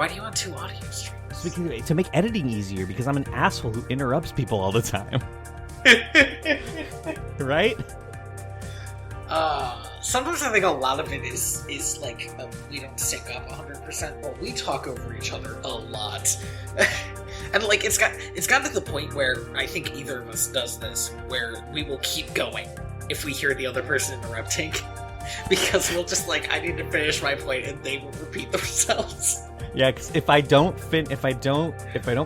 Why do you want 2 audio streams? To make editing easier, because I'm an asshole who interrupts people all the time. Right? Sometimes I think a lot of it is like we don't sync up 100%, but we talk over each other a lot. And like it's got to the point where I think either of us does this, where we will keep going if we hear the other person interrupting, because we'll just like, I need to finish my point, and they will repeat themselves. Yeah, because if I don't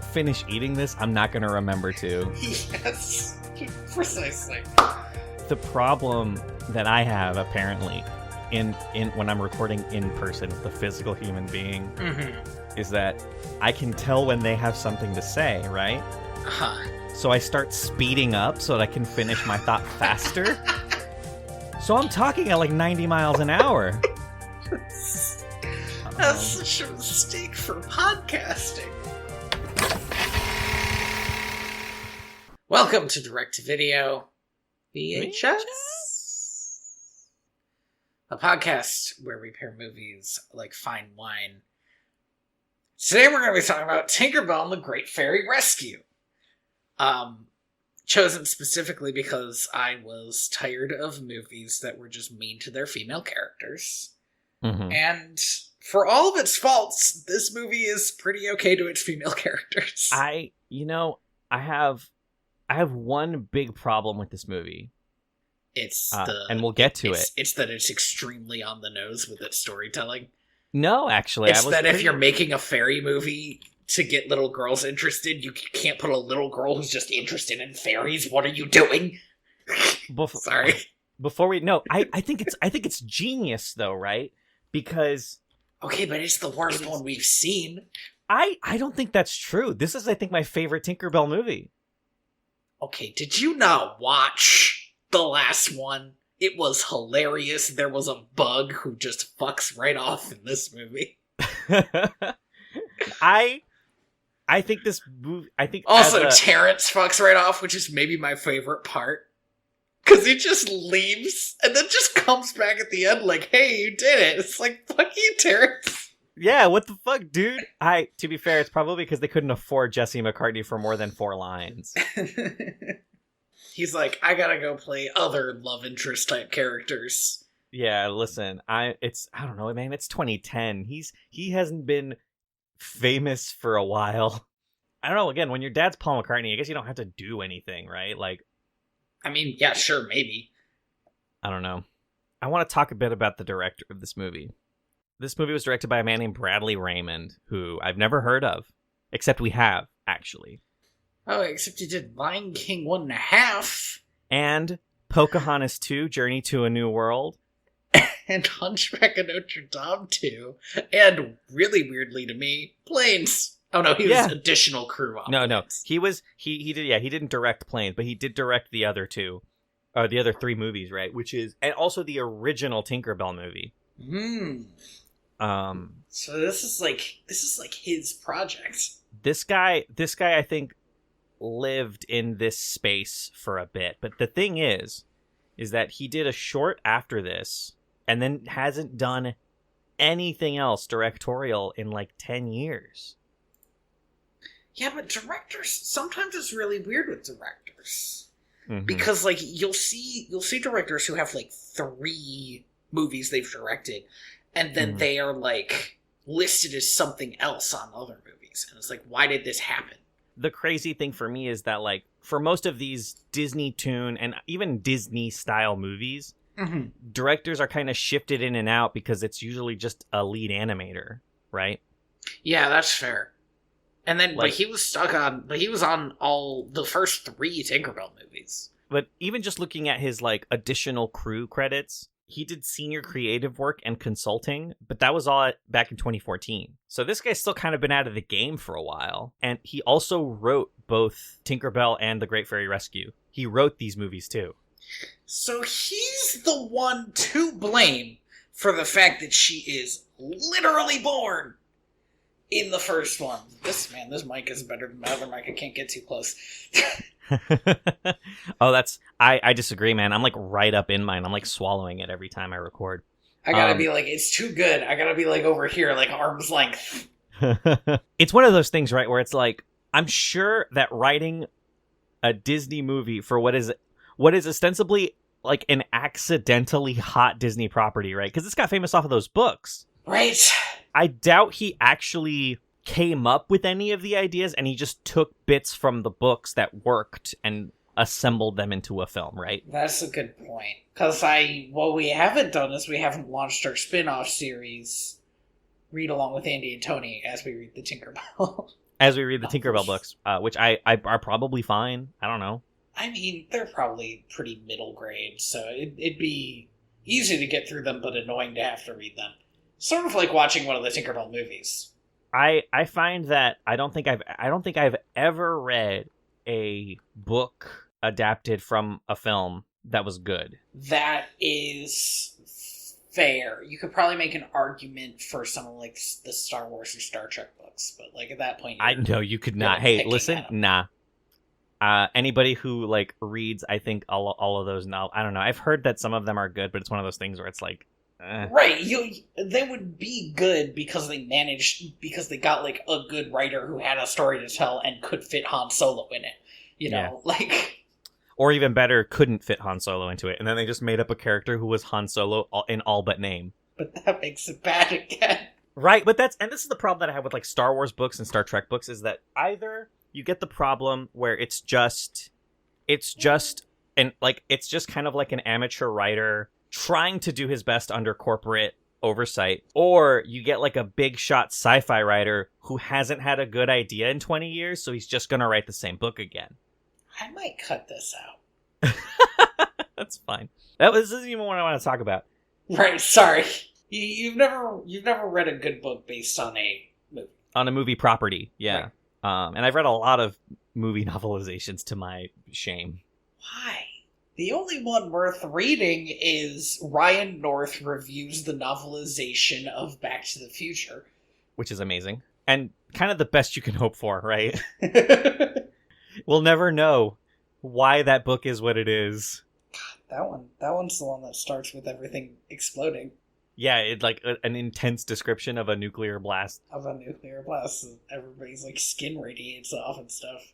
finish eating this, I'm not gonna remember to. Yes, precisely. The problem that I have apparently in when I'm recording in person with a physical human being is that I can tell when they have something to say, right? So I start speeding up so that I can finish my thought faster. So I'm talking at like 90 miles an hour. That's such a mistake for podcasting. Welcome to Direct to Video VHS. A podcast where we pair movies like fine wine. Today we're going to be talking about Tinkerbell and the Great Fairy Rescue. Chosen specifically because I was tired of movies that were just mean to their female characters. And for all of its faults, this movie is pretty okay to its female characters. I have one big problem with this movie. And we'll get to it. It's that it's extremely on the nose with its storytelling. No, actually. It's that if you're making a fairy movie to get little girls interested, you can't put a little girl who's just interested in fairies. What are you doing? Sorry. Before we... No, I think it's genius, though, right? Because... Okay, but it's the worst one we've seen. I don't think that's true. This is, I think, my favorite Tinkerbell movie. Okay, did you not watch the last one? It was hilarious. There was a bug who just fucks right off in this movie. I think this movie... Also, Terrence fucks right off, which is maybe my favorite part. Because he just leaves, and then just comes back at the end like, hey, you did it. It's like, fuck you, Terrence. Yeah, what the fuck, dude? To be fair, it's probably because they couldn't afford Jesse McCartney for more than 4 lines. He's like, I gotta go play other love interest type characters. Yeah, listen, I don't know, man, it's 2010. He hasn't been famous for a while. I don't know, again, when your dad's Paul McCartney, I guess you don't have to do anything, right? Like, I mean, yeah, sure, maybe. I don't know. I want to talk a bit about the director of this movie. This movie was directed by a man named Bradley Raymond, who I've never heard of, except we have, actually. Oh, except he did Lion King 1.5. And Pocahontas 2, Journey to a New World. And Hunchback of Notre Dame 2. And, really weirdly to me, Planes. Oh no, he was additional crew on Planes. He didn't direct Planes, but he did direct the other 2. The other 3 movies, right? and also the original Tinkerbell movie. So this is like his project. This guy I think lived in this space for a bit, but the thing is that he did a short after this and then hasn't done anything else directorial in like 10 years. Yeah, but directors, sometimes it's really weird with directors. Because like you'll see directors who have like 3 movies they've directed, and then they are like listed as something else on other movies, and it's like, why did this happen? The crazy thing for me is that like for most of these Disney Toon and even Disney style movies, directors are kind of shifted in and out because it's usually just a lead animator, right? Yeah, that's fair. And then, like, he was on all the first 3 Tinkerbell movies. But even just looking at his, like, additional crew credits, he did senior creative work and consulting, but that was all back in 2014. So this guy's still kind of been out of the game for a while. And he also wrote both Tinkerbell and The Great Fairy Rescue. He wrote these movies, too. So he's the one to blame for the fact that she is literally born in the first one. This mic is better than my other mic. I can't get too close. Oh, I disagree, man. I'm like right up in mine. I'm like swallowing it every time I record. I gotta be like, it's too good. I gotta be like over here, like arm's length. It's one of those things, right, where it's like, I'm sure that writing a Disney movie for what is ostensibly like an accidentally hot Disney property, right? Because it's got famous off of those books. Right. I doubt he actually came up with any of the ideas, and he just took bits from the books that worked and assembled them into a film, right? That's a good point. Because what we haven't done is we haven't launched our spin-off series, Read Along with Andy and Tony, as we read the Tinkerbell. As we read the Tinkerbell books, which I are probably fine. I don't know. I mean, they're probably pretty middle grade, so it'd be easy to get through them, but annoying to have to read them. Sort of like watching one of the Tinkerbell movies. I find that I don't think I've ever read a book adapted from a film that was good. That is fair. You could probably make an argument for some like the Star Wars or Star Trek books, but like at that point, I know you could not. Hey, listen, nah. Anybody who like reads, I think all of those novels. I don't know. I've heard that some of them are good, but it's one of those things where it's like, right. They would be good because they got like a good writer who had a story to tell and could fit Han Solo in it. You know, like. Or even better, couldn't fit Han Solo into it, and then they just made up a character who was Han Solo in all but name. But that makes it bad again. Right, but this is the problem that I have with like Star Wars books and Star Trek books, is that either you get the problem where it's just kind of like an amateur writer trying to do his best under corporate oversight, or you get like a big shot sci-fi writer who hasn't had a good idea in 20 years, so he's just going to write the same book again. I might cut this out. That's fine. This isn't even what I want to talk about. Right, sorry. You've never read a good book based on a movie. On a movie property, yeah. Right. And I've read a lot of movie novelizations to my shame. Why? The only one worth reading is Ryan North reviews the novelization of Back to the Future. Which is amazing. And kind of the best you can hope for, right? We'll never know why that book is what it is. God, that one's the one that starts with everything exploding. Yeah, it's like an intense description of a nuclear blast. Everybody's like skin radiates off and stuff.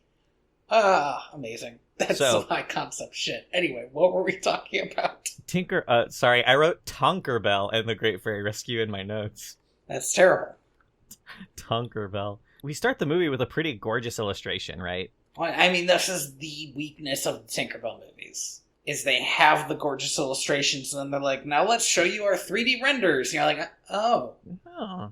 Amazing. That's some high concept shit. Anyway, what were we talking about? I wrote Tinkerbell and the Great Fairy Rescue in my notes. That's terrible. Tinkerbell. We start the movie with a pretty gorgeous illustration, right? I mean, this is the weakness of the Tinkerbell movies. Is they have the gorgeous illustrations, and then they're like, now let's show you our 3D renders. And you're like, I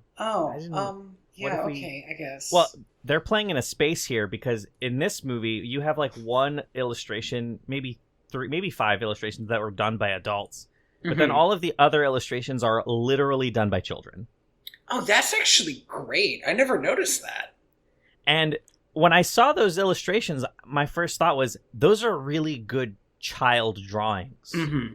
guess. Well, they're playing in a space here, because in this movie, you have like one illustration, maybe 5 illustrations that were done by adults. But then all of the other illustrations are literally done by children. Oh, that's actually great. I never noticed that. And when I saw those illustrations, my first thought was, those are really good child drawings. Mm-hmm.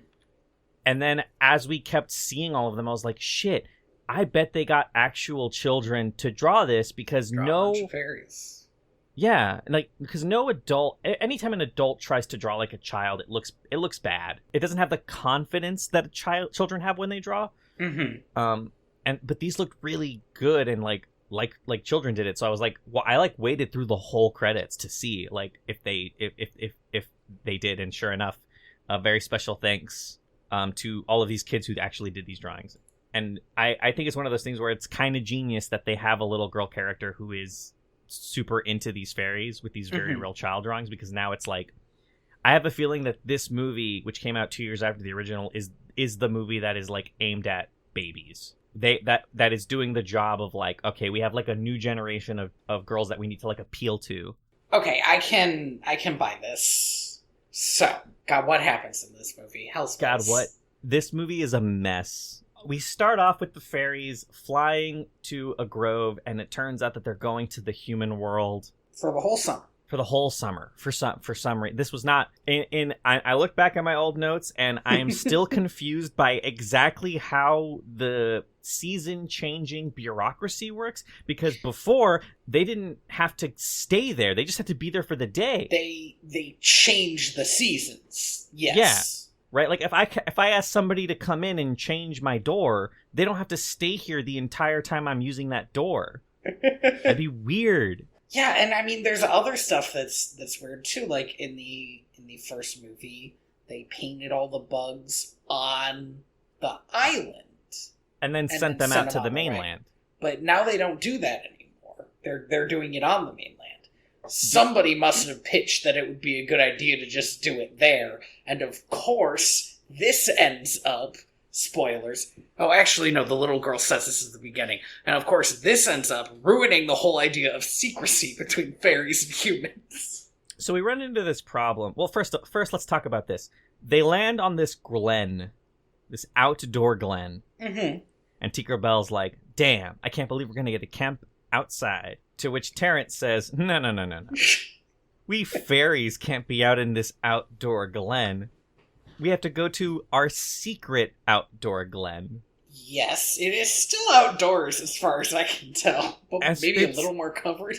And then as we kept seeing all of them, I was like, shit, I bet they got actual children to draw this, because a bunch of fairies. Yeah, like, because no adult, anytime an adult tries to draw like a child, it looks bad. It doesn't have the confidence that children have when they draw. Mm-hmm. But these looked really good, and like children did it. So I was like, well, I like waited through the whole credits to see like if they did, and sure enough, a very special thanks to all of these kids who actually did these drawings. And I think it's one of those things where it's kind of genius that they have a little girl character who is super into these fairies with these very real child drawings, because now it's like, I have a feeling that this movie, which came out 2 years after the original, is the movie that is like aimed at babies. That is doing the job of like, okay, we have like a new generation of girls that we need to like appeal to. Okay, I can buy this. So, God, what happens in this movie? Hell's God, what? This movie is a mess. We start off with the fairies flying to a grove, and it turns out that they're going to the human world for the whole summer. For some reason, this was not I look back at my old notes, and I am still confused by exactly how the season changing bureaucracy works, because before they didn't have to stay there; they just had to be there for the day. They changed the seasons. Yes. Yeah. Right, like if I ask somebody to come in and change my door, they don't have to stay here the entire time I'm using that door. That'd be weird. Yeah, and I mean, there's other stuff that's weird too. Like in the first movie, they painted all the bugs on the island And then sent them out to the mainland. But now they don't do that anymore. They're doing it on the mainland. Somebody must have pitched that it would be a good idea to just do it there, and of course, this ends up. Spoilers. Oh, actually, no, the little girl says this is the beginning. And of course, this ends up ruining the whole idea of secrecy between fairies and humans. So we run into this problem. Well, first, let's talk about this. They land on this glen, this outdoor glen. Mm-hmm. And Tinkerbell's like, damn, I can't believe we're going to get to camp outside. To which Terrence says, no. We fairies can't be out in this outdoor glen. We have to go to our secret outdoor glen. Yes, it is still outdoors as far as I can tell. But maybe a little more covered.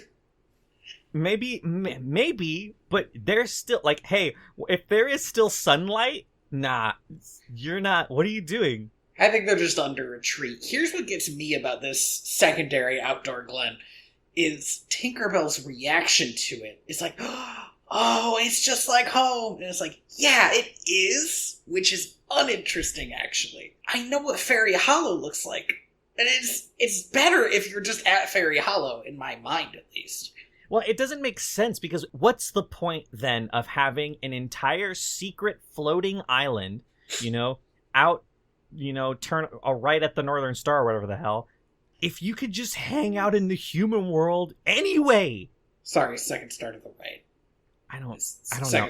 Maybe, but there's still, like, hey, if there is still sunlight, nah, you're not, what are you doing? I think they're just under a tree. Here's what gets me about this secondary outdoor glen, is Tinkerbell's reaction to it. It's like, oh, it's just like home. And it's like, yeah, it is, which is uninteresting, actually. I know what Fairy Hollow looks like, and it's better if you're just at Fairy Hollow, in my mind, at least. Well, it doesn't make sense, because what's the point, then, of having an entire secret floating island, out, turn right at the Northern Star, or whatever the hell, if you could just hang out in the human world anyway? Sorry, second star to the right. I don't know.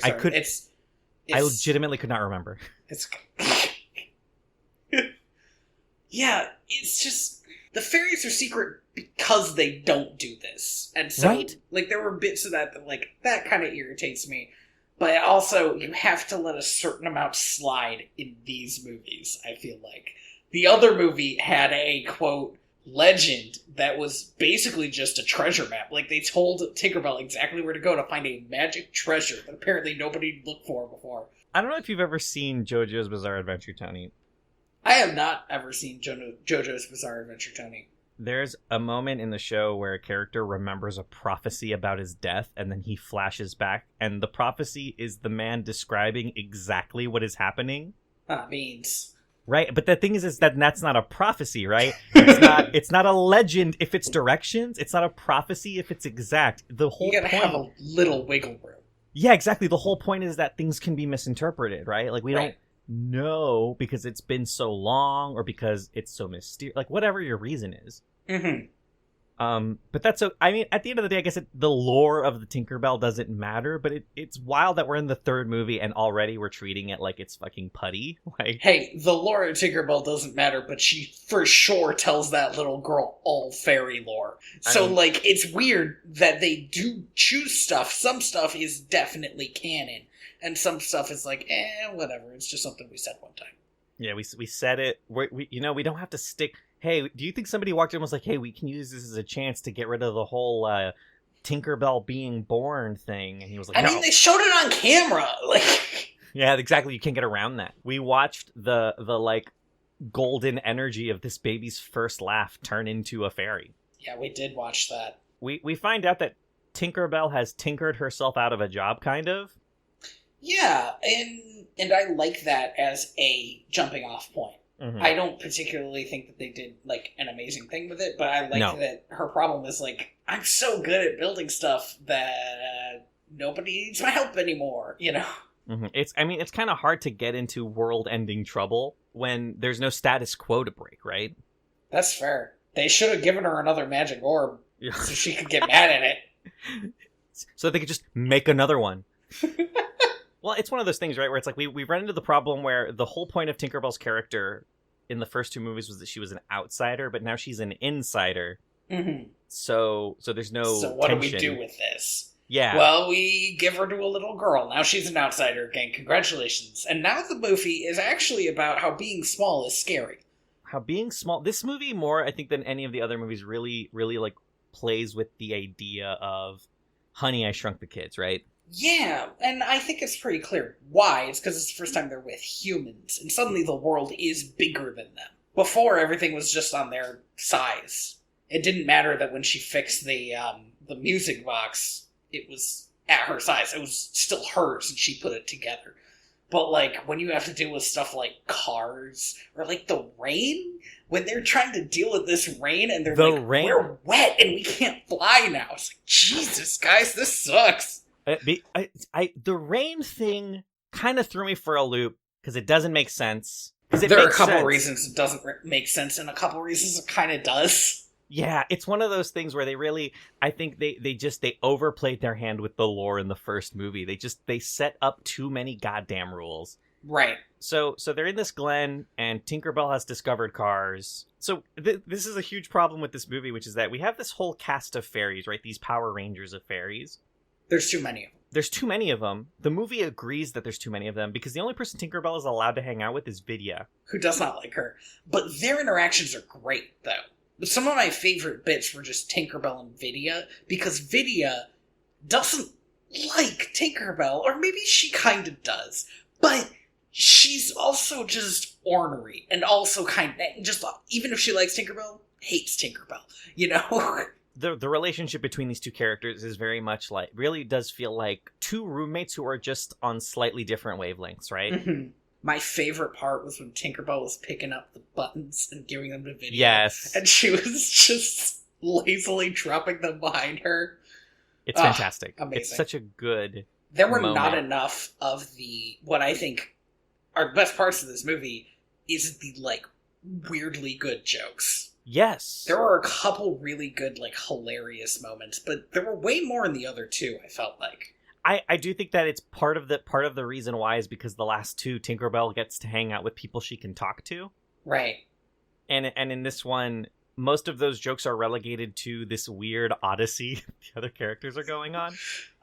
I legitimately could not remember. It's yeah, it's just the fairies are secret because they don't do this, and so right? Like there were bits of that kind of irritates me. But also, you have to let a certain amount slide in these movies. I feel like the other movie had a quote legend that was basically just a treasure map. Like, they told Tinkerbell exactly where to go to find a magic treasure that apparently nobody looked for before. I don't know if you've ever seen JoJo's Bizarre Adventure, Tony. I have not ever seen JoJo's Bizarre Adventure, Tony. There's a moment in the show where a character remembers a prophecy about his death, and then he flashes back, and the prophecy is the man describing exactly what is happening. Beans. Right, but the thing is that that's not a prophecy, right? It's not a legend if it's directions. It's not a prophecy if it's exact. The whole you gotta have a little wiggle room. Yeah, exactly. The whole point is that things can be misinterpreted, right? Like, we don't know because it's been so long or because it's so mysterious. Like, whatever your reason is. Mm-hmm. But that's so. I mean, at the end of the day, I guess the lore of the Tinkerbell doesn't matter. But it's wild that we're in the third movie and already we're treating it like it's fucking putty. Like, hey, the lore of Tinkerbell doesn't matter, but she for sure tells that little girl all fairy lore. So, it's weird that they do choose stuff. Some stuff is definitely canon, and some stuff is like, whatever. It's just something we said one time. Yeah, we said it. We we don't have to stick. Hey, do you think somebody walked in and was like, hey, we can use this as a chance to get rid of the whole Tinkerbell being born thing? And he was like, I mean, they showed it on camera. Yeah, exactly. You can't get around that. We watched the golden energy of this baby's first laugh turn into a fairy. Yeah, we did watch that. We find out that Tinkerbell has tinkered herself out of a job, kind of. Yeah, and I like that as a jumping off point. Mm-hmm. I don't particularly think that they did, an amazing thing with it, but I like that her problem is, I'm so good at building stuff that nobody needs my help anymore, Mm-hmm. It's kind of hard to get into world-ending trouble when there's no status quo to break, right? That's fair. They should have given her another magic orb so she could get mad at it. So they could just make another one. Well, it's one of those things, right, where it's like we run into the problem where the whole point of Tinkerbell's character in the first two movies was that she was an outsider, but now she's an insider. Mm-hmm. So there's no So what tension. do we do with this? Yeah. Well, we give her to a little girl. Now she's an outsider again. Congratulations. And now the movie is actually about how being small is scary. How being small... This movie, more, I think, than any of the other movies, really, really, plays with the idea of Honey, I Shrunk the Kids, right? Yeah, and I think it's pretty clear why. It's because it's the first time they're with humans, and suddenly the world is bigger than them. Before, everything was just on their size. It didn't matter that when she fixed the music box, it was at her size. It was still hers, and she put it together. But, like, when you have to deal with stuff like cars, or, like, the rain, when they're trying to deal with this rain, and they're we're wet, and we can't fly now. It's like, Jesus, guys, this sucks. The rain thing kind of threw me for a loop, because it doesn't make sense. There are a couple reasons it doesn't make sense, and a couple reasons it kind of does. Yeah, it's one of those things where I think they overplayed their hand with the lore in the first movie. They set up too many goddamn rules. Right. So they're in this glen, and Tinkerbell has discovered cars. So this is a huge problem with this movie, which is that we have this whole cast of fairies, right? These Power Rangers of fairies. There's too many of them. There's too many of them. The movie agrees that there's too many of them, because the only person Tinkerbell is allowed to hang out with is Vidya. Who does not like her. But their interactions are great, though. Some of my favorite bits were just Tinkerbell and Vidya, because Vidya doesn't like Tinkerbell, or maybe she kind of does, but she's also just ornery, and also just, even if she likes Tinkerbell, hates Tinkerbell, you know? The relationship between these two characters is very much like, really does feel like two roommates who are just on slightly different wavelengths, right? Mm-hmm. My favorite part was when Tinkerbell was picking up the buttons and giving them to Vidya. Yes. And she was just lazily dropping them behind her. It's fantastic. Amazing. It's such a good There were moment. not enough of what I think are the best parts of this movie is the, like, weirdly good jokes. Yes. There were a couple really good, like, hilarious moments, but there were way more in the other two, I felt like. I do think that it's part of the reason why is because the last two, Tinkerbell gets to hang out with people she can talk to. Right. And in this one, most of those jokes are relegated to this weird odyssey the other characters are going on.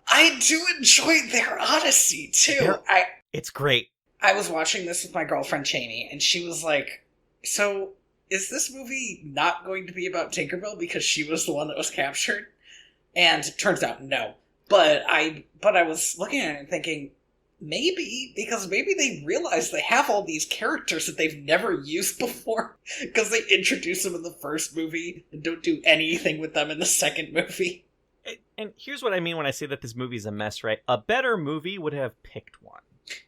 I do enjoy their odyssey, too. It's great. I was watching this with my girlfriend, Cheney, and she was like, so, is this movie not going to be about Tinkerbell because she was the one that was captured? And it turns out, no. But I was looking at it and thinking, maybe, because maybe they realize they have all these characters that they've never used before, because they introduce them in the first movie and don't do anything with them in the second movie. And here's what I mean when I say that this movie's a mess, right? A better movie would have picked one.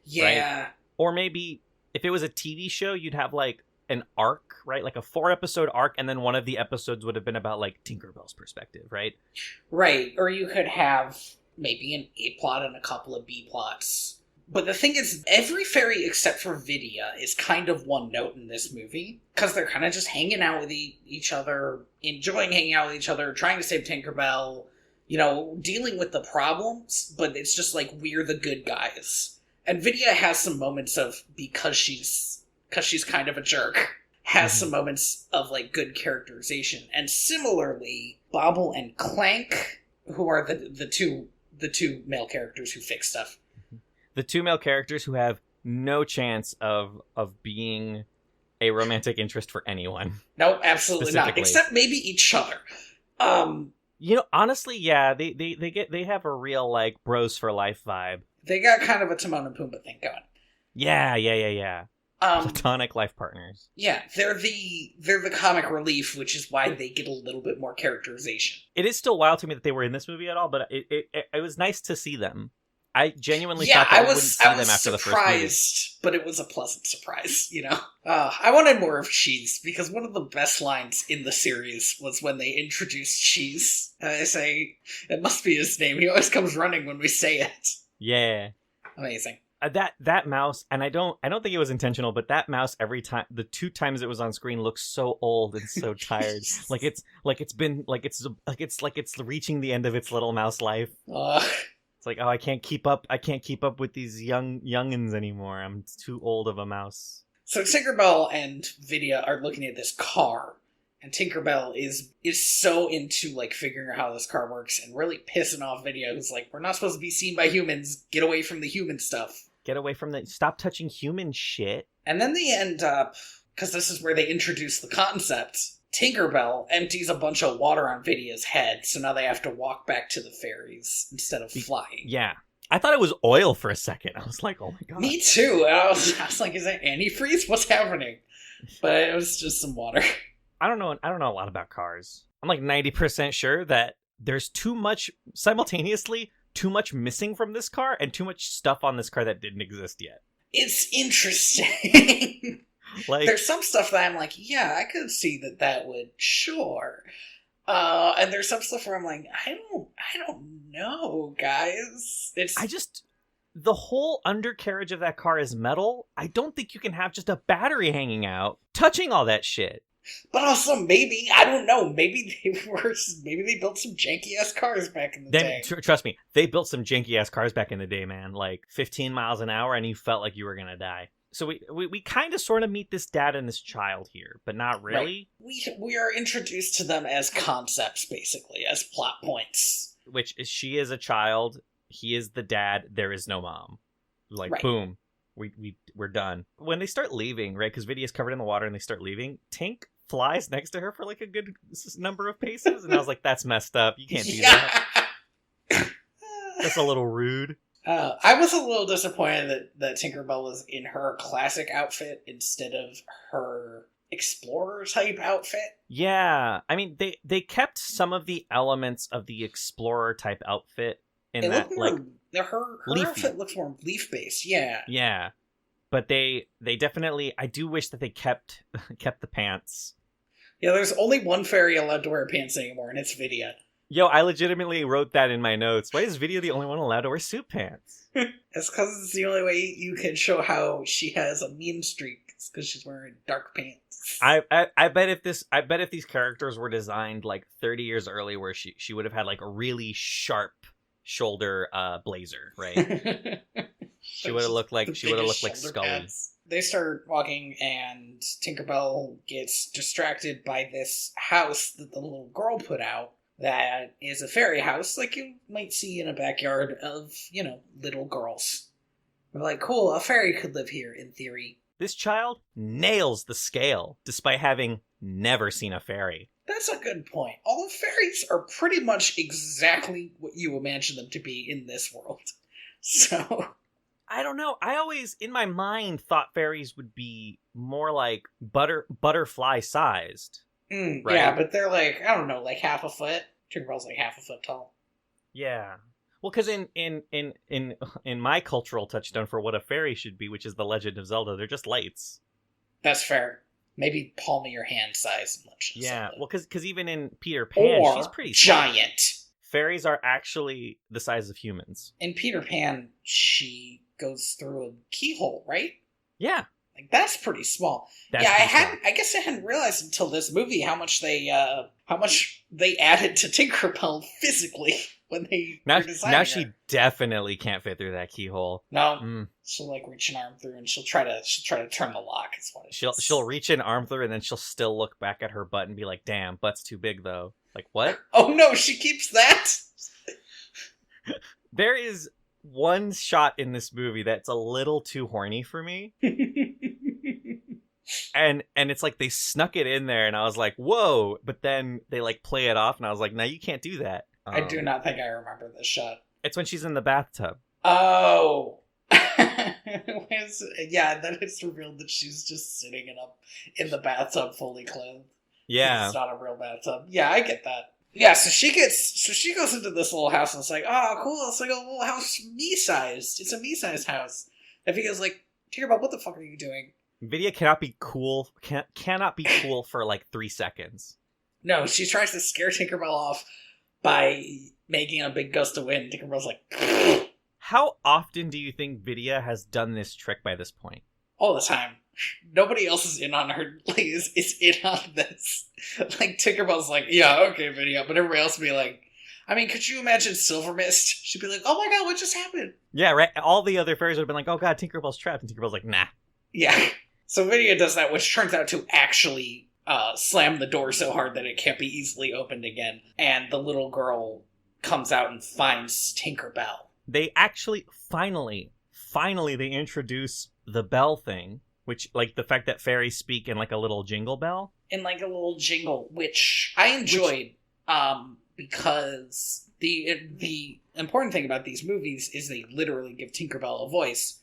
Yeah. Right? Or maybe, if it was a TV show, you'd have, like, an arc, right? Like a 4-episode arc, and then one of the episodes would have been about, like, Tinkerbell's perspective, right? Right, or you could have maybe an A plot and a couple of B plots. But the thing is, every fairy except for Vidya is kind of one note in this movie, because they're kind of just hanging out with each other, enjoying hanging out with each other, trying to save Tinkerbell, you know, dealing with the problems, but it's just like, we're the good guys. And Vidya has some moments of, because she's kind of a jerk, has some moments of, like, good characterization. And similarly, Bobble and Clank, who are the two male characters who fix stuff. The two male characters who have no chance of being a romantic interest for anyone. No, absolutely not. Except maybe each other. You know, honestly, yeah, they have a real, like, bros for life vibe. They got kind of a Timon and Pumbaa thing going. Yeah. Platonic life partners. Yeah, they're the comic relief, which is why they get a little bit more characterization. It is still wild to me that they were in this movie at all, but it was nice to see them. I genuinely thought that I wouldn't see them after the first movie. I was surprised, but it was a pleasant surprise, you know? I wanted more of Cheese, because one of the best lines in the series was when they introduced Cheese. They say, it must be his name. He always comes running when we say it. Yeah. Amazing. That mouse, and I don't think it was intentional, but that mouse, every time, the 2 times it was on screen, looks so old and so tired. it's reaching the end of its little mouse life. It's like, oh, I can't keep up with these youngins anymore. I'm too old of a mouse. So Tinkerbell and Vidya are looking at this car, and Tinkerbell is so into, like, figuring out how this car works and really pissing off Vidya, who's like, we're not supposed to be seen by humans. Get away from the human stuff. Get away from stop touching human shit. And then they end up, because this is where they introduce the concept, Tinkerbell empties a bunch of water on Vidya's head, so now they have to walk back to the fairies instead of flying. Yeah. I thought it was oil for a second. I was like, oh my god. Me too. I was like, is that antifreeze? What's happening? But it was just some water. I don't know a lot about cars. I'm like 90% sure that there's too much missing from this car and too much stuff on this car that didn't exist yet. It's interesting. Like, there's some stuff that I'm like, yeah, I could see that would, sure. And there's some stuff where I'm like, I don't know, guys. The whole undercarriage of that car is metal. I don't think you can have just a battery hanging out, touching all that shit. But also, maybe, I don't know, maybe they built some janky-ass cars back in the day. Trust me, they built some janky-ass cars back in the day, man. Like, 15 miles an hour, and you felt like you were gonna die. So we kind of sort of meet this dad and this child here, but not really. Right. We are introduced to them as concepts, basically, as plot points. Which is, she is a child, he is the dad, there is no mom. Like, right. Boom. We're done. When they start leaving, right, because Vidya's covered in the water and they start leaving, Tink flies next to her for like a good number of paces, and I was like, that's messed up. You can't do that. That's a little rude. I was a little disappointed that Tinkerbell was in her classic outfit instead of her explorer type outfit. Yeah, I mean, they kept some of the elements of the explorer type outfit in that, like, her outfit looks more leaf based. Yeah, but they definitely. I do wish that they kept the pants. Yeah, there's only one fairy allowed to wear pants anymore, and it's Vidya. Yo, I legitimately wrote that in my notes. Why is Vidya the only one allowed to wear suit pants? It's because it's the only way you can show how she has a mean streak. It's because she's wearing dark pants. I bet if these characters were designed like 30 years early, where she would have had like a really sharp shoulder blazer, right? She would have looked like Scully. Pads. They start walking, and Tinkerbell gets distracted by this house that the little girl put out. That is a fairy house, like you might see in a backyard of, little girls. We're like, cool, a fairy could live here, in theory. This child nails the scale, despite having never seen a fairy. That's a good point. All the fairies are pretty much exactly what you imagine them to be in this world. So... I don't know. I always, in my mind, thought fairies would be more like butterfly-sized. Right? Yeah, but they're like, I don't know, like half a foot. Tinkerbell's like half a foot tall. Yeah. Well, because in my cultural touchstone for what a fairy should be, which is The Legend of Zelda, they're just lights. That's fair. Maybe palm of your hand size in Legend of Zelda. Yeah, well, because even in Peter Pan, she's pretty giant. Small. Fairies are actually the size of humans. In Peter Pan, she goes through a keyhole, right? Yeah. Like, that's pretty small. I guess I hadn't realized until this movie how much they added to Tinkerbell physically when they were designing now her. She definitely can't fit through that keyhole. No. She'll like reach an arm through and she'll try to turn the lock, is what it is. She'll reach an arm through and then she'll still look back at her butt and be like, damn, butt's too big though. Like, what? Oh no, she keeps that? There is one shot in this movie that's a little too horny for me. and it's like they snuck it in there and I was like, whoa, but then they like play it off and I was like, no, you can't do that. I do not think I remember this shot. It's when she's in the bathtub. Oh. Yeah, then it's revealed that she's just sitting in the bathtub fully clothed. Yeah. It's not a real bathtub. Yeah, I get that. Yeah, so she goes into this little house and it's like, oh, cool, it's like a little house me-sized. It's a me-sized house. And Vidya's like, Tinkerbell, what the fuck are you doing? Vidya cannot be cool for like 3 seconds. No, she tries to scare Tinkerbell off by making a big gust of wind. Tinkerbell's like, pfft. How often do you think Vidya has done this trick by this point? All the time. Nobody else is in on her, like, is in on this. Like, Tinkerbell's like, yeah, okay, Vidya, but everybody else would be like, I mean, could you imagine Silver Mist? She'd be like, oh my god, what just happened? Yeah, right. All the other fairies would have been like, oh god, Tinkerbell's trapped, and Tinkerbell's like, nah. Yeah. So Vidya does that, which turns out to actually slam the door so hard that it can't be easily opened again. And the little girl comes out and finds Tinkerbell. They actually, finally, they introduce the bell thing. Which, like, the fact that fairies speak in, like, a little jingle bell? In, like, a little jingle, which I enjoyed, because the important thing about these movies is they literally give Tinkerbell a voice.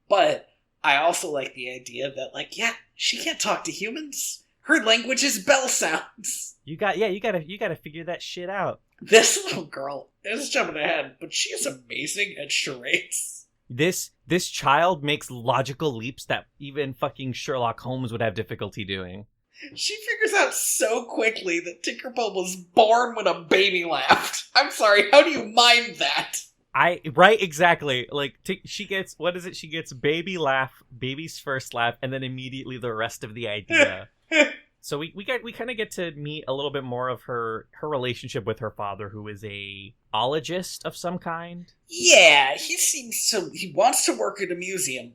But I also like the idea that, like, yeah, she can't talk to humans. Her language is bell sounds. You gotta figure that shit out. This little girl is jumping ahead, but she is amazing at charades. This child makes logical leaps that even fucking Sherlock Holmes would have difficulty doing. She figures out so quickly that Tinkerbell was born when a baby laughed. I'm sorry, how do you mind that? Right, exactly. Like, she gets, what is it? She gets baby's first laugh, and then immediately the rest of the idea. So we kind of get to meet a little bit more of her relationship with her father, who is a ologist of some kind. Yeah, he wants to work at a museum.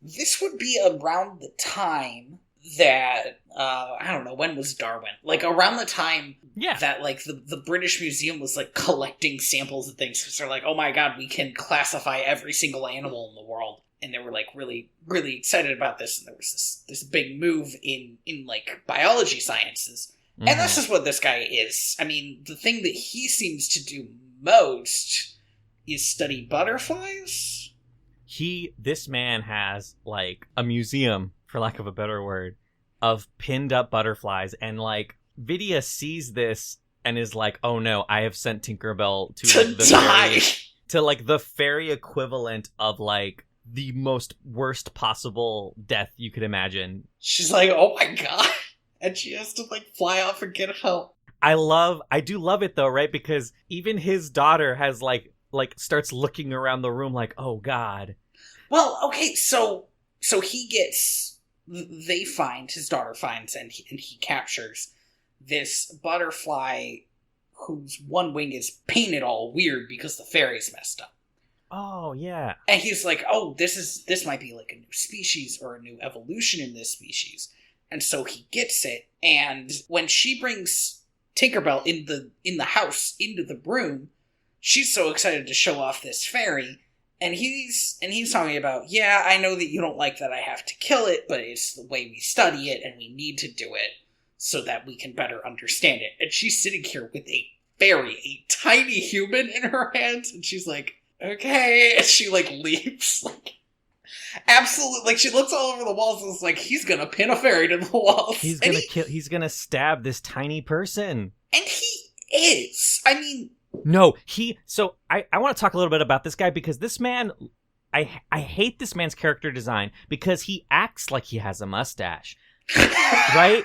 This would be around the time that, I don't know, when was Darwin? Like, around the time that, like, the British Museum was, like, collecting samples of things, because they're like, oh my god, we can classify every single animal in the world. And they were, like, really, really excited about this, and there was this big move in like, biology sciences. Mm-hmm. And this is what this guy is. I mean, the thing that he seems to do most is study butterflies. This man has, like, a museum, for lack of a better word, of pinned up butterflies, and, like, Vidya sees this and is like, oh no, I have sent Tinkerbell to the die! To, like, the fairy equivalent of, like, the most worst possible death you could imagine. She's like, oh my god. And she has to, like, fly off and get help. I do love it though, right? Because even his daughter has, like starts looking around the room like, oh god. Well, okay, so his daughter finds, and he captures this butterfly whose one wing is painted all weird because the fairies messed up. Oh, yeah. And he's like, oh, this might be like a new species or a new evolution in this species. And so he gets it, and when she brings Tinkerbell in the house into the room, she's so excited to show off this fairy, and he's talking about, yeah, I know that you don't like that I have to kill it, but it's the way we study it, and we need to do it so that we can better understand it. And she's sitting here with a fairy, a tiny human in her hands, and she's like, okay, and she, like, leaves, like, absolutely, like, she looks all over the walls and is like, he's gonna pin a fairy to the walls. He's gonna stab this tiny person. And he is. I mean... No, so I want to talk a little bit about this guy, because this man, I hate this man's character design, because he acts like he has a mustache. Right?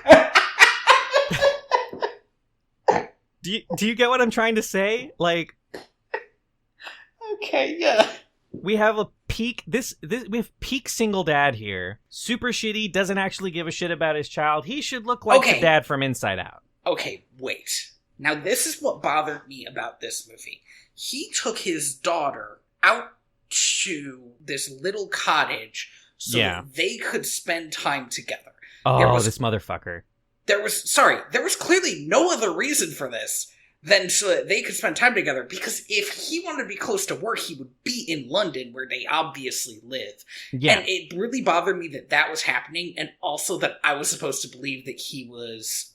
Do you get what I'm trying to say? Like... Okay, yeah. We have a peak we have peak single dad here. Super shitty, doesn't actually give a shit about his child. He should look like the dad from Inside Out. Okay, wait. Now this is what bothered me about this movie. He took his daughter out to this little cottage so that they could spend time together. Oh, this motherfucker. There was clearly no other reason for this than so that they could spend time together, because if he wanted to be close to work, he would be in London, where they obviously live. Yeah. And it really bothered me that was happening, and also that I was supposed to believe that he was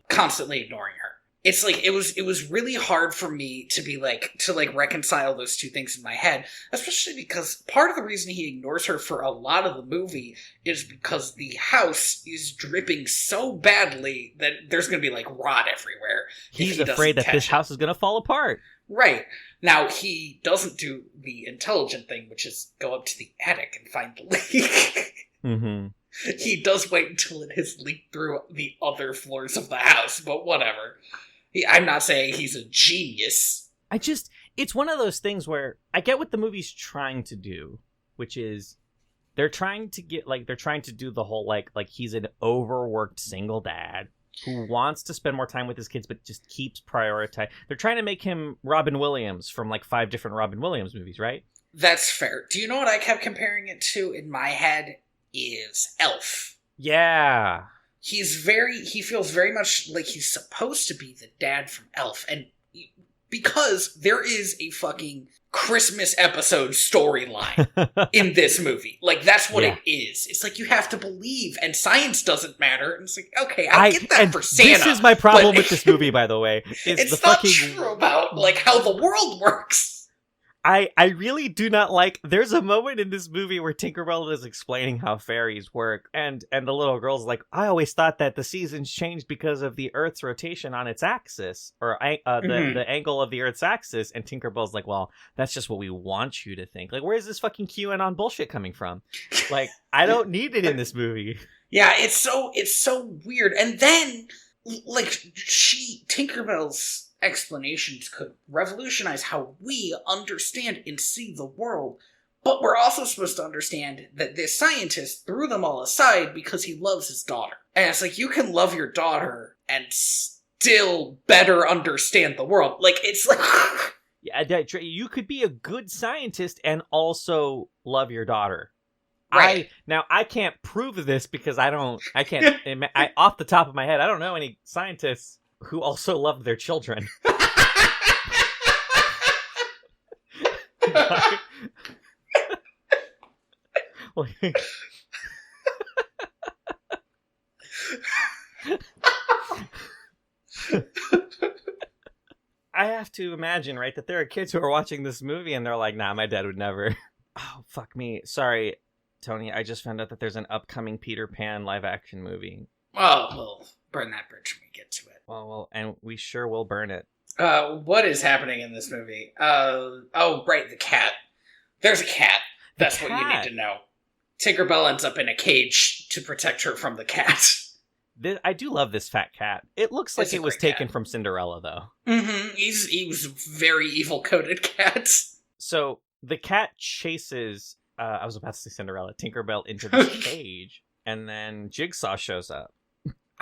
constantly ignoring her. It's like, it was really hard for me to reconcile those two things in my head, especially because part of the reason he ignores her for a lot of the movie is because the house is dripping so badly that there's going to be, like, rot everywhere. He's afraid that this house is going to fall apart. Right. Now, he doesn't do the intelligent thing, which is go up to the attic and find the leak. Mm-hmm. He does wait until it has leaked through the other floors of the house, but whatever. I'm not saying he's a genius. It's one of those things where I get what the movie's trying to do, which is they're trying to do the whole, like he's an overworked single dad who wants to spend more time with his kids, but just keeps prioritizing. They're trying to make him Robin Williams from, like, 5 different Robin Williams movies, right? That's fair. Do you know what I kept comparing it to in my head is Elf. Yeah. He feels very much like he's supposed to be the dad from Elf, and because there is a fucking Christmas episode storyline in this movie. Like, that's what it is. It's like, you have to believe, and science doesn't matter. And it's like, okay, I get that for Santa. This is my problem with this movie, by the way. It's not true about, like, how the world works. I really do not like. There's a moment in this movie where Tinkerbell is explaining how fairies work, and the little girl's like, I always thought that the seasons changed because of the Earth's rotation on its axis, or the angle of the Earth's axis. And Tinkerbell's like, well, that's just what we want you to think. Like, where's this fucking QAnon bullshit coming from? Like, I don't need it in this movie. Yeah, it's so weird. And then, like, Tinkerbell's explanations could revolutionize how we understand and see the world, but we're also supposed to understand that this scientist threw them all aside because he loves his daughter. And it's like, you can love your daughter and still better understand the world. Like, it's like... Yeah, you could be a good scientist and also love your daughter. Right. I can't prove this because I can't, off the top of my head, I don't know any scientists who also loved their children. I have to imagine, right, that there are kids who are watching this movie and they're like, nah, my dad would never. Oh, fuck me. Sorry, Tony, I just found out that there's an upcoming Peter Pan live-action movie. Oh, we'll burn that bridge when we get to it. Well, and we sure will burn it. What is happening in this movie? Oh, right, the cat. There's a cat. That's what you need to know. Tinkerbell ends up in a cage to protect her from the cat. I do love this fat cat. It looks like it was taken from Cinderella, though. Mm-hmm. He was a very evil-coded cat. So, the cat chases, I was about to say Cinderella, Tinkerbell into this cage, and then Jigsaw shows up.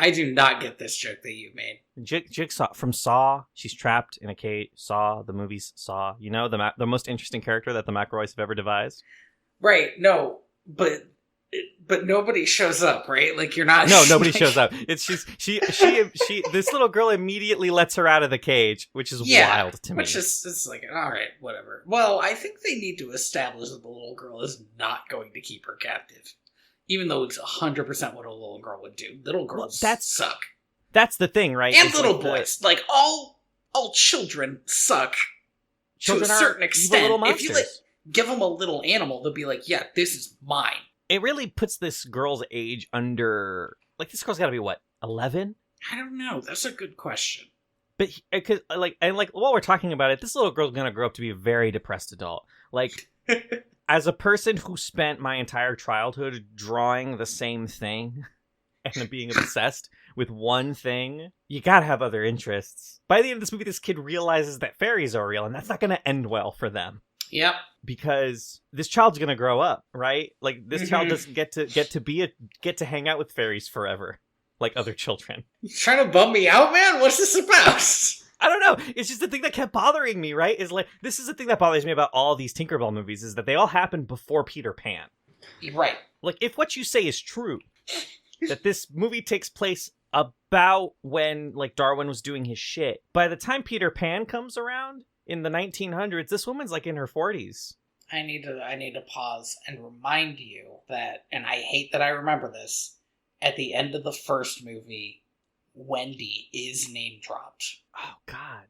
I do not get this joke that you made. Jigsaw from Saw. She's trapped in a cage. Saw, the movie's Saw. You know, the most interesting character that the McElroys have ever devised. Right. No, but nobody shows up, right? Like, you're not. No, nobody shows up. It's she. This little girl immediately lets her out of the cage, which is wild to me. Which is, it's like, all right, whatever. Well, I think they need to establish that the little girl is not going to keep her captive. Even though it's 100% what a little girl would do. Little girls suck. That's the thing, right? And little boys. Like, all children suck to a certain extent. Evil little if you give them a little animal, they'll be like, yeah, this is mine. It really puts this girl's age under... Like, this girl's gotta be, what, 11? I don't know. That's a good question. But, while we're talking about it, this little girl's gonna grow up to be a very depressed adult. Like... As a person who spent my entire childhood drawing the same thing and being obsessed with one thing, you gotta have other interests. By the end of this movie, this kid realizes that fairies are real, and that's not gonna end well for them. Yep. Because this child's gonna grow up, right? Like, this child doesn't get to hang out with fairies forever, like other children. You trying to bum me out, man? What's this about? I don't know. It's just the thing that kept bothering me, right? Is like, this is the thing that bothers me about all these Tinkerbell movies, is that they all happen before Peter Pan. Right. Like, if what you say is true, that this movie takes place about when, like, Darwin was doing his shit, by the time Peter Pan comes around in the 1900s, this woman's, like, in her 40s. I need to pause and remind you that, and I hate that I remember this, at the end of the first movie, Wendy is name dropped. Oh, God.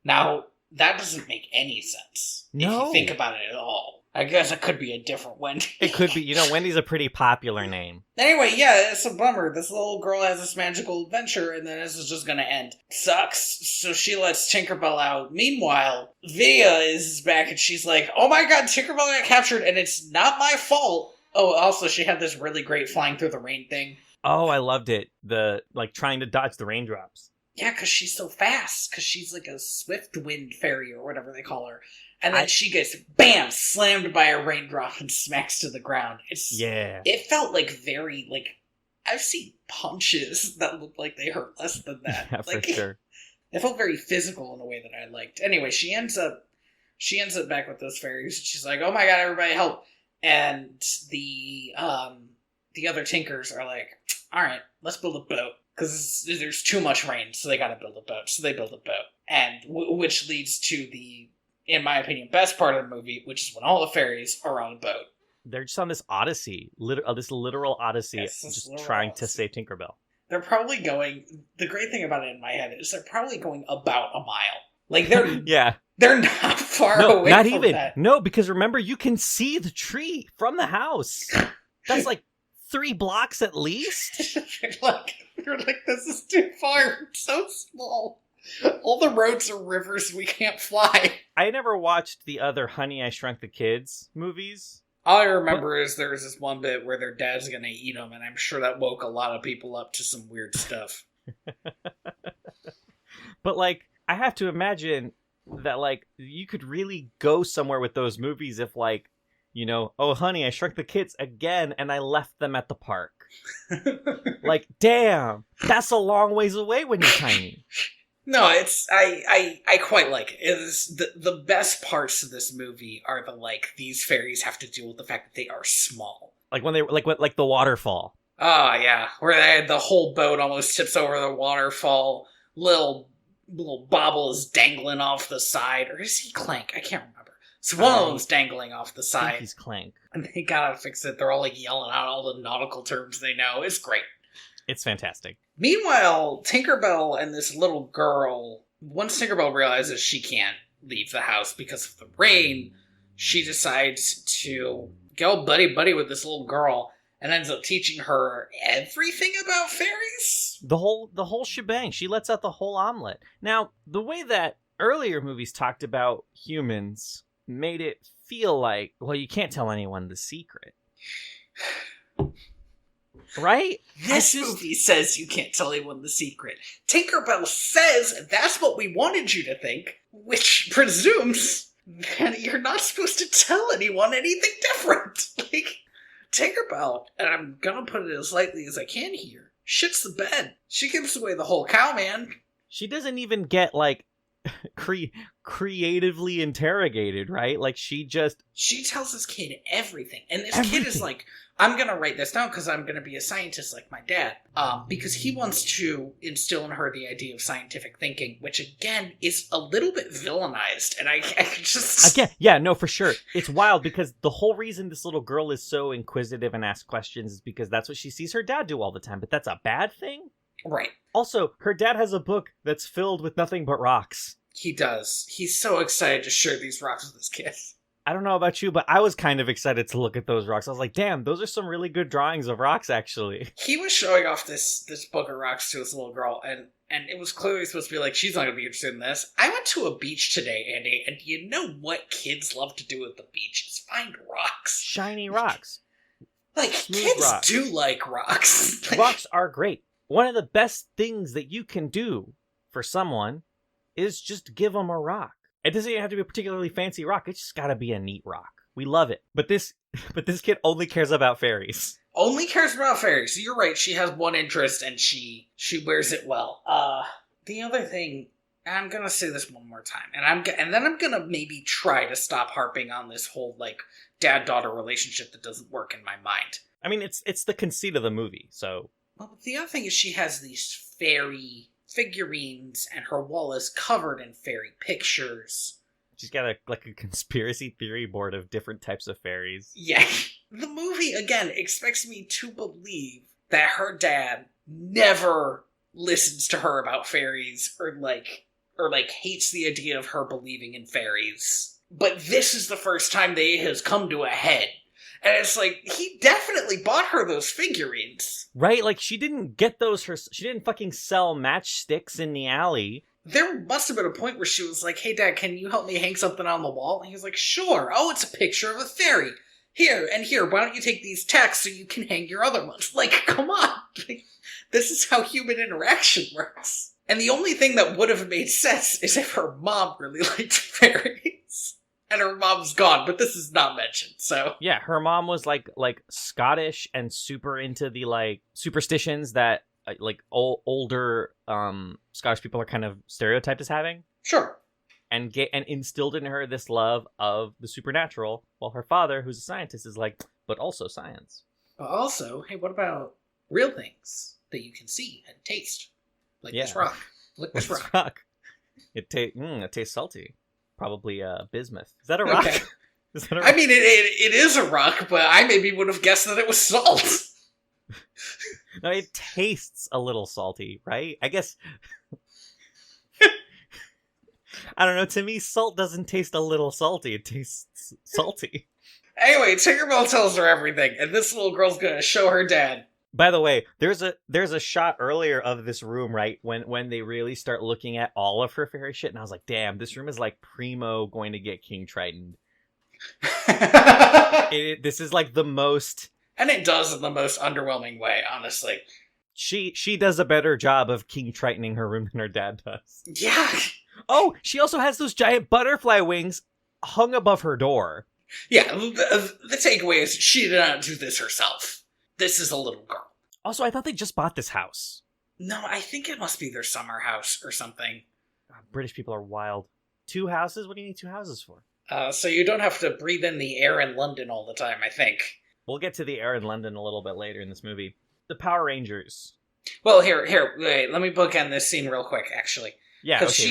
Now, that doesn't make any sense. No. If you think about it at all. I guess it could be a different Wendy. It could be. You know, Wendy's a pretty popular name. Anyway, yeah, it's a bummer. This little girl has this magical adventure, and then this is just gonna end. Sucks. So she lets Tinkerbell out. Meanwhile, Vidya is back, and she's like, oh my god, Tinkerbell got captured, and it's not my fault. Oh, also, she had this really great flying through the rain thing. Oh, I loved it. Trying to dodge the raindrops. Yeah, because she's so fast. Because she's like a swift wind fairy or whatever they call her. And then she gets, bam, slammed by a raindrop and smacks to the ground. It felt like very, like, I've seen punches that looked like they hurt less than that. Yeah, like, for sure. It felt very physical in a way that I liked. Anyway, she ends up back with those fairies. She's like, oh my god, everybody help. And the other Tinkers are like, all right, let's build a boat. Because there's too much rain, so they gotta build a boat. So they build a boat. And which leads to the, in my opinion, best part of the movie, which is when all the fairies are on a boat. They're just on this odyssey, this literal odyssey, just trying to save Tinkerbell. They're probably going, the great thing about it in my head is they're probably going about a mile. Like, they're yeah. They're not far No, away not from even. that. No, because remember, you can see the tree from the house. That's like 3 blocks at least. You're like, this is too far. It's so small. All the roads are rivers. We can't fly. I never watched the other Honey, I Shrunk the Kids movies. All I remember is there was this one bit where their dad's gonna eat them, and I'm sure that woke a lot of people up to some weird stuff. But, like, I have to imagine that, like, you could really go somewhere with those movies if, like, you know, oh, honey, I shrunk the kids again, and I left them at the park. Like, damn, that's a long ways away when you're tiny. No, it's I quite like it. It is the best parts of this movie are these fairies have to deal with the fact that they are small. Like when they like the waterfall. Oh yeah, where the whole boat almost tips over the waterfall. Little Bobble is dangling off the side, or is he Clank? I can't remember. So one of them's dangling off the I side. think he's Clank. And they gotta fix it. They're all like yelling out all the nautical terms they know. It's great. It's fantastic. Meanwhile, Tinkerbell and this little girl, once Tinkerbell realizes she can't leave the house because of the rain, she decides to go buddy-buddy with this little girl and ends up teaching her everything about fairies. The whole shebang. She lets out the whole omelet. Now, the way that earlier movies talked about humans made it feel like, well, you can't tell anyone the secret. Right? This movie says you can't tell anyone the secret. Tinkerbell says that's what we wanted you to think, which presumes that you're not supposed to tell anyone anything different. Like, Tinkerbell, and I'm gonna put it as lightly as I can here, shits the bed. She gives away the whole cow, man. She doesn't even get, like, creatively interrogated, right? Like, she tells this kid everything, and this everything. kid is like, I'm gonna write this down because I'm gonna be a scientist like my dad, because he wants to instill in her the idea of scientific thinking, which again is a little bit villainized, and I just again, yeah, no, for sure, it's wild because the whole reason this little girl is so inquisitive and asks questions is because that's what she sees her dad do all the time. But that's a bad thing, right? Also, her dad has a book that's filled with nothing but rocks. He does. He's so excited to share these rocks with his kid. I don't know about you, but I was kind of excited to look at those rocks. I was like, damn, those are some really good drawings of rocks, actually. He was showing off this book of rocks to his little girl, and it was clearly supposed to be like, she's not going to be interested in this. I went to a beach today, Andy, and you know what kids love to do at the beach? Is find rocks. Shiny rocks. Like, Smooth kids rocks. do like rocks. Rocks are great. One of the best things that you can do for someone is just give them a rock. It doesn't even have to be a particularly fancy rock. It's just gotta be a neat rock. We love it. But this kid only cares about fairies. Only cares about fairies. So you're right. She has one interest, and she wears it well. The other thing, I'm gonna say this one more time, and then I'm gonna maybe try to stop harping on this whole like dad-daughter relationship that doesn't work in my mind. I mean, it's the conceit of the movie. So, well, but the other thing is she has these fairy figurines, and her wall is covered in fairy pictures. She's got a conspiracy theory board of different types of fairies. Yeah. The movie, again, expects me to believe that her dad never listens to her about fairies or hates the idea of her believing in fairies. But this is the first time they has come to a head. And it's like, he definitely bought her those figurines. Right? Like, she didn't get those she didn't fucking sell matchsticks in the alley. There must have been a point where she was like, hey, Dad, can you help me hang something on the wall? And he was like, sure. Oh, it's a picture of a fairy. Here, and here, why don't you take these tacks so you can hang your other ones? Like, come on. This is how human interaction works. And the only thing that would have made sense is if her mom really liked fairies. And her mom's gone, but this is not mentioned, so. Yeah, her mom was like Scottish and super into the like superstitions that like older Scottish people are kind of stereotyped as having. Sure. And instilled in her this love of the supernatural, while her father, who's a scientist, is like, but also science. But also, hey, what about real things that you can see and taste? Like this rock. Look, this rock. It tastes salty. Probably bismuth. Is that a rock? Okay. Is that a rock? I mean, it is a rock, but I maybe would have guessed that it was salt. No, it tastes a little salty, right? I guess. I don't know. To me, salt doesn't taste a little salty. It tastes salty. Anyway, Tinkerbell tells her everything, and this little girl's gonna show her dad. By the way, there's a shot earlier of this room, right? When they really start looking at all of her fairy shit, and I was like, damn, this room is like primo going to get King Triton. This is like the most... And it does in the most underwhelming way, honestly. She does a better job of King Tritoning her room than her dad does. Yeah. Oh, she also has those giant butterfly wings hung above her door. Yeah, the takeaway is she did not do this herself. This is a little girl. Also, I thought they just bought this house. No, I think it must be their summer house or something. British people are wild. 2 houses? What do you need 2 houses for? So you don't have to breathe in the air in London all the time, I think. We'll get to the air in London a little bit later in this movie. The Power Rangers. Well, here, wait, let me bookend this scene real quick, actually. Yeah, because okay,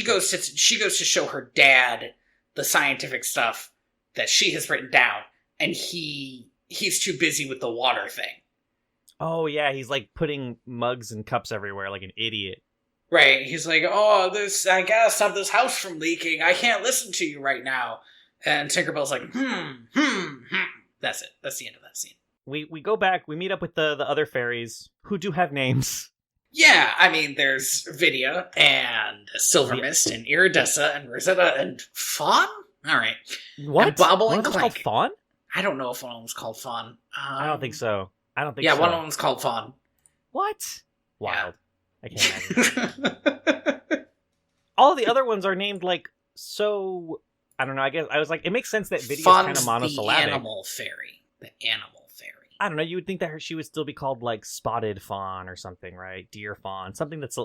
she goes to show her dad the scientific stuff that she has written down, and he's too busy with the water thing. Oh, yeah, he's like putting mugs and cups everywhere like an idiot. Right, he's like, oh, I gotta stop this house from leaking. I can't listen to you right now. And Tinkerbell's like, That's it. That's the end of that scene. We go back, we meet up with the other fairies, who do have names. Yeah, I mean, there's Vidya, and Silver Mist, and Iridessa, and Rosetta, and Fawn? Alright. What? And Bobble one and of them's called Clank. Fawn? I don't know if one of them's called Fawn. I don't think so. Yeah, one of them's called Fawn. What? Wild. Yeah. I can't imagine. All the other ones are named like so. I don't know. I guess I was like, it makes sense that Vidya's kind of monosyllabic. The animal fairy. The animal fairy. I don't know. You would think that she would still be called like Spotted Fawn or something, right? Deer Fawn, something that's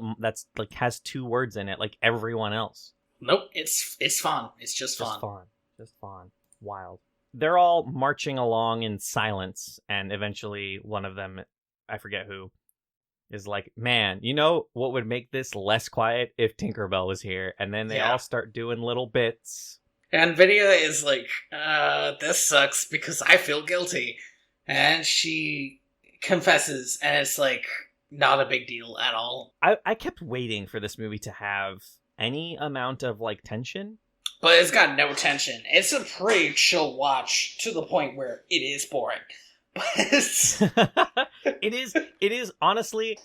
like has 2 words in it, like everyone else. Nope, it's Fawn. It's just Fawn. Just Fawn. Wild. They're all marching along in silence, and eventually one of them, I forget who, is like, man, you know what would make this less quiet if Tinkerbell was here? And then they all start doing little bits. And Vidya is like, this sucks because I feel guilty. And she confesses, and it's like, not a big deal at all. I kept waiting for this movie to have any amount of, like, tension. But it's got no tension. It's a pretty chill watch to the point where it is boring. But it is honestly,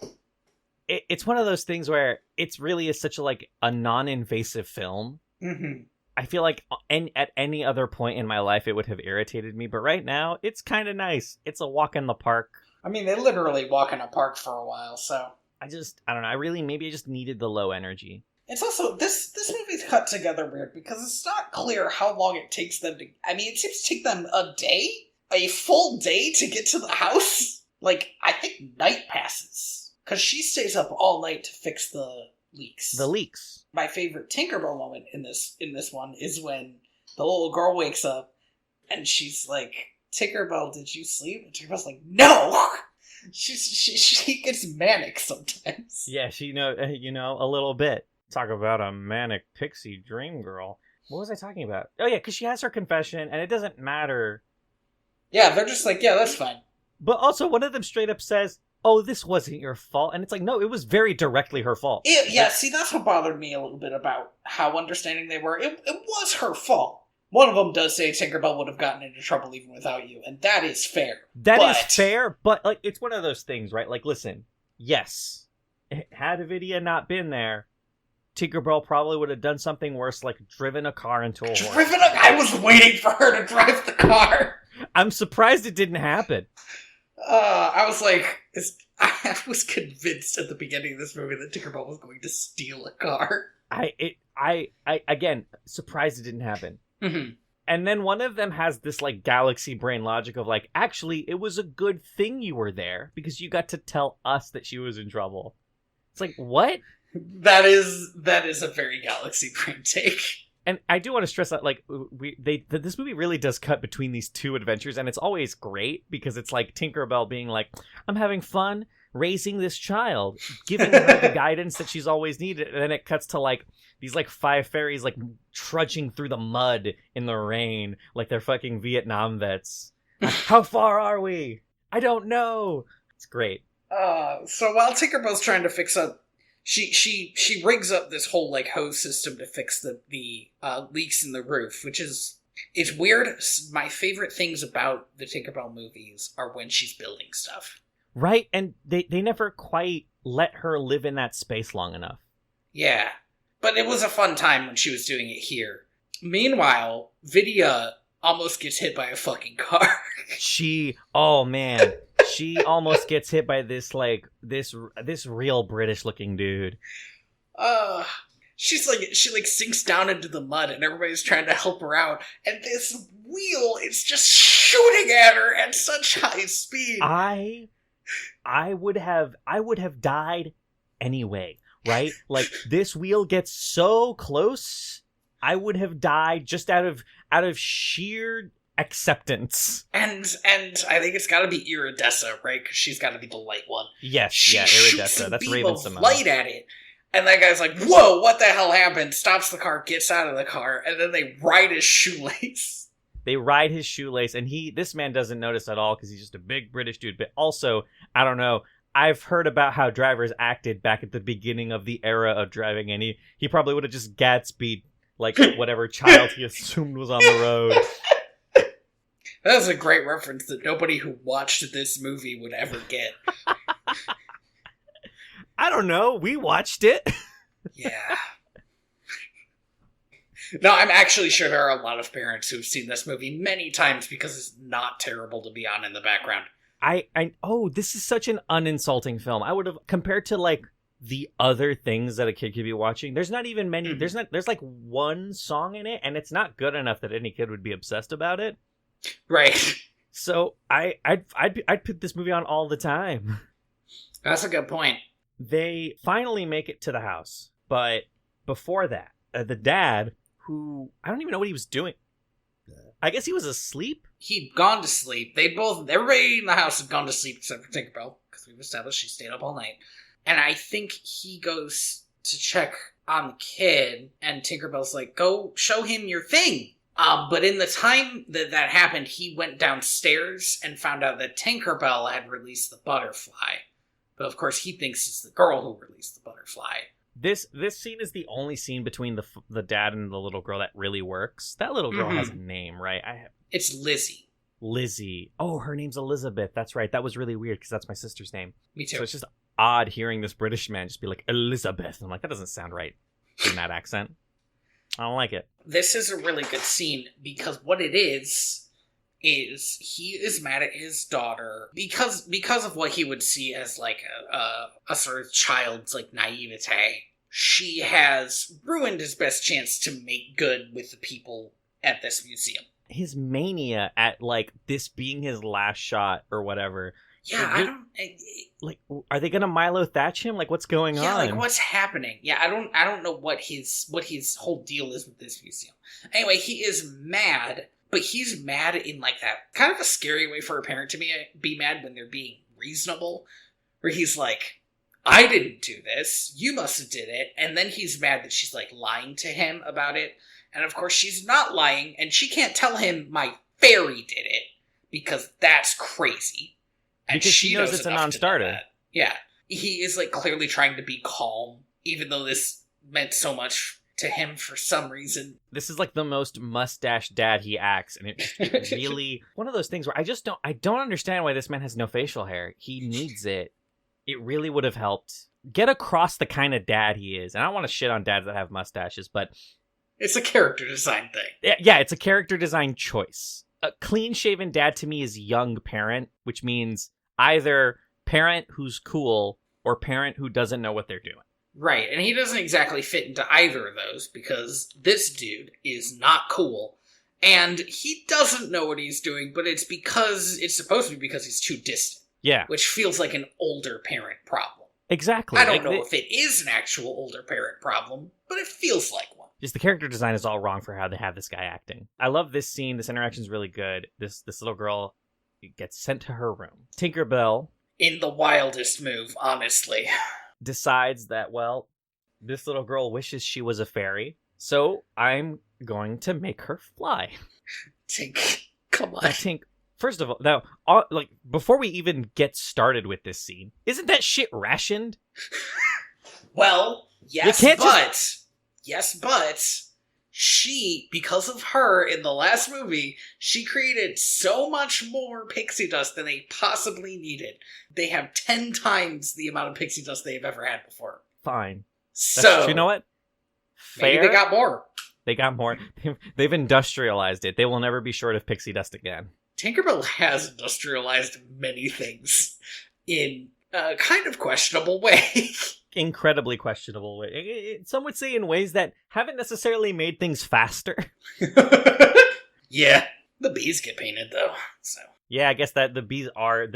it's one of those things where it's really is such a non-invasive film. Mm-hmm. I feel like at any other point in my life it would have irritated me, but right now it's kind of nice. It's a walk in the park. I mean, they literally walk in a park for a while, so I don't know. Maybe I just needed the low energy. It's also, this movie's cut together weird because it's not clear how long it takes them to... I mean, it seems to take them a day? A full day to get to the house? Like, I think night passes. Because she stays up all night to fix the leaks. The leaks. My favorite Tinkerbell moment in this one is when the little girl wakes up and she's like, Tinkerbell, did you sleep? And Tinkerbell's like, no! She gets manic sometimes. Yeah, she a little bit. Talk about a manic pixie dream girl. What was I talking about? Oh yeah, because she has her confession, and it doesn't matter. Yeah, they're just like, yeah, that's fine. But also, one of them straight up says, oh, this wasn't your fault. And it's like, no, it was very directly her fault. See, that's what bothered me a little bit about how understanding they were. It was her fault. One of them does say Tinkerbell would have gotten into trouble even without you, and that is fair. That is fair, but like it's one of those things, right? Like, listen, yes, had Vidya not been there, Tinkerbell probably would have done something worse, like driven a car into a horse. I was waiting for her to drive the car. I'm surprised it didn't happen. I was like, I was convinced at the beginning of this movie that Tinkerbell was going to steal a car. I again, surprised it didn't happen. Mm-hmm. And then one of them has this like galaxy brain logic of like, actually, it was a good thing you were there because you got to tell us that she was in trouble. It's like, what? That is a very galaxy brain take. And I do want to stress that, like, this movie really does cut between these 2 adventures, and it's always great because it's like Tinkerbell being like, I'm having fun raising this child, giving her the guidance that she's always needed, and then it cuts to like these like 5 fairies like trudging through the mud in the rain like they're fucking Vietnam vets. How far are we? I don't know. It's great. So while Tinkerbell's trying to fix up, She rigs up this whole like hose system to fix the leaks in the roof, which is it's weird. My favorite things about the Tinkerbell movies are when she's building stuff. Right, and they never quite let her live in that space long enough. Yeah, but it was a fun time when she was doing it here. Meanwhile, Vidya almost gets hit by a fucking car. She almost gets hit by this real British looking dude. She sinks down into the mud and everybody's trying to help her out, and this wheel is just shooting at her at such high speed. I would have died anyway, right? Like, this wheel gets so close, I would have died just out of sheer acceptance. And I think it's got to be Iridessa, right? Because she's got to be the light one. Yes, she Iridessa. That's Raven Simone. Light at it, and that guy's like, "Whoa, what the hell happened?" Stops the car, gets out of the car, and then they ride his shoelace. They ride his shoelace, and this man doesn't notice at all because he's just a big British dude. But also, I don't know. I've heard about how drivers acted back at the beginning of the era of driving, and he probably would have just Gatsby'd like whatever child he assumed was on the road. That's a great reference that nobody who watched this movie would ever get. I don't know. We watched it. Yeah. No, I'm actually sure there are a lot of parents who've seen this movie many times because it's not terrible to be on in the background. This is such an uninsulting film. I would have, compared to like the other things that a kid could be watching, there's not even many. Mm-hmm. There's like one song in it, and it's not good enough that any kid would be obsessed about it. Right. So I'd put this movie on all the time. That's a good point. They finally make it to the house, but before that, the dad, who I don't even know what he was doing. I guess he was asleep. He'd gone to sleep. Everybody in the house had gone to sleep except for Tinkerbell, because we've established she stayed up all night. And I think he goes to check on the kid, and Tinkerbell's like, "Go show him your thing." But in the time that happened, he went downstairs and found out that Tinkerbell had released the butterfly. But of course, he thinks it's the girl who released the butterfly. This scene is the only scene between the dad and the little girl that really works. That little girl has a name, right? It's Lizzie. Lizzie. Oh, her name's Elizabeth. That's right. That was really weird because that's my sister's name. Me too. So it's just odd hearing this British man just be like, Elizabeth. I'm like, that doesn't sound right in that accent. I don't like it. This is a really good scene because what it is he is mad at his daughter because of what he would see as like a sort of child's like naivete. She has ruined his best chance to make good with the people at this museum. His mania at like this being his last shot or whatever. Yeah, are they gonna Milo Thatch him? Like, what's going on? Yeah, like what's happening? Yeah, I don't know what his whole deal is with this museum. Anyway, he is mad, but he's mad in like that kind of a scary way for a parent to be mad when they're being reasonable. Where he's like, "I didn't do this. You must have did it," and then he's mad that she's like lying to him about it. And of course, she's not lying, and she can't tell him my fairy did it because that's crazy. And because she knows it's a non-starter. Yeah. He is like clearly trying to be calm, even though this meant so much to him for some reason. This is like the most mustache dad he acts, and it really one of those things where I don't understand why this man has no facial hair. He needs it. It really would have helped get across the kind of dad he is. And I don't want to shit on dads that have mustaches, but it's a character design thing. Yeah, it's a character design choice. A clean-shaven dad to me is young parent, which means either parent who's cool or parent who doesn't know what they're doing. Right, and he doesn't exactly fit into either of those because this dude is not cool and he doesn't know what he's doing, but it's supposed to be because he's too distant. Yeah. Which feels like an older parent problem. Exactly. I don't know if it is an actual older parent problem, but it feels like one. Just the character design is all wrong for how they have this guy acting. I love this scene. This interaction is really good. This little girl gets sent to her room. Tinkerbell, in the wildest move, honestly, decides that, well, this little girl wishes she was a fairy, so I'm going to make her fly. Tink, come on. Tink, first of all, now, before we even get started with this scene, isn't that shit rationed? Well, yes, You can't but she, because of her in the last movie, she created so much more pixie dust than they possibly needed. They have 10 times the amount of pixie dust they've ever had before. Fine. So, you know what? Maybe they got more. They got more. They've industrialized it. They will never be short of pixie dust again. Tinkerbell has industrialized many things in a kind of questionable way. Incredibly questionable way. Some would say in ways that haven't necessarily made things faster. Yeah. The bees get painted, though. So yeah, I guess that the bees are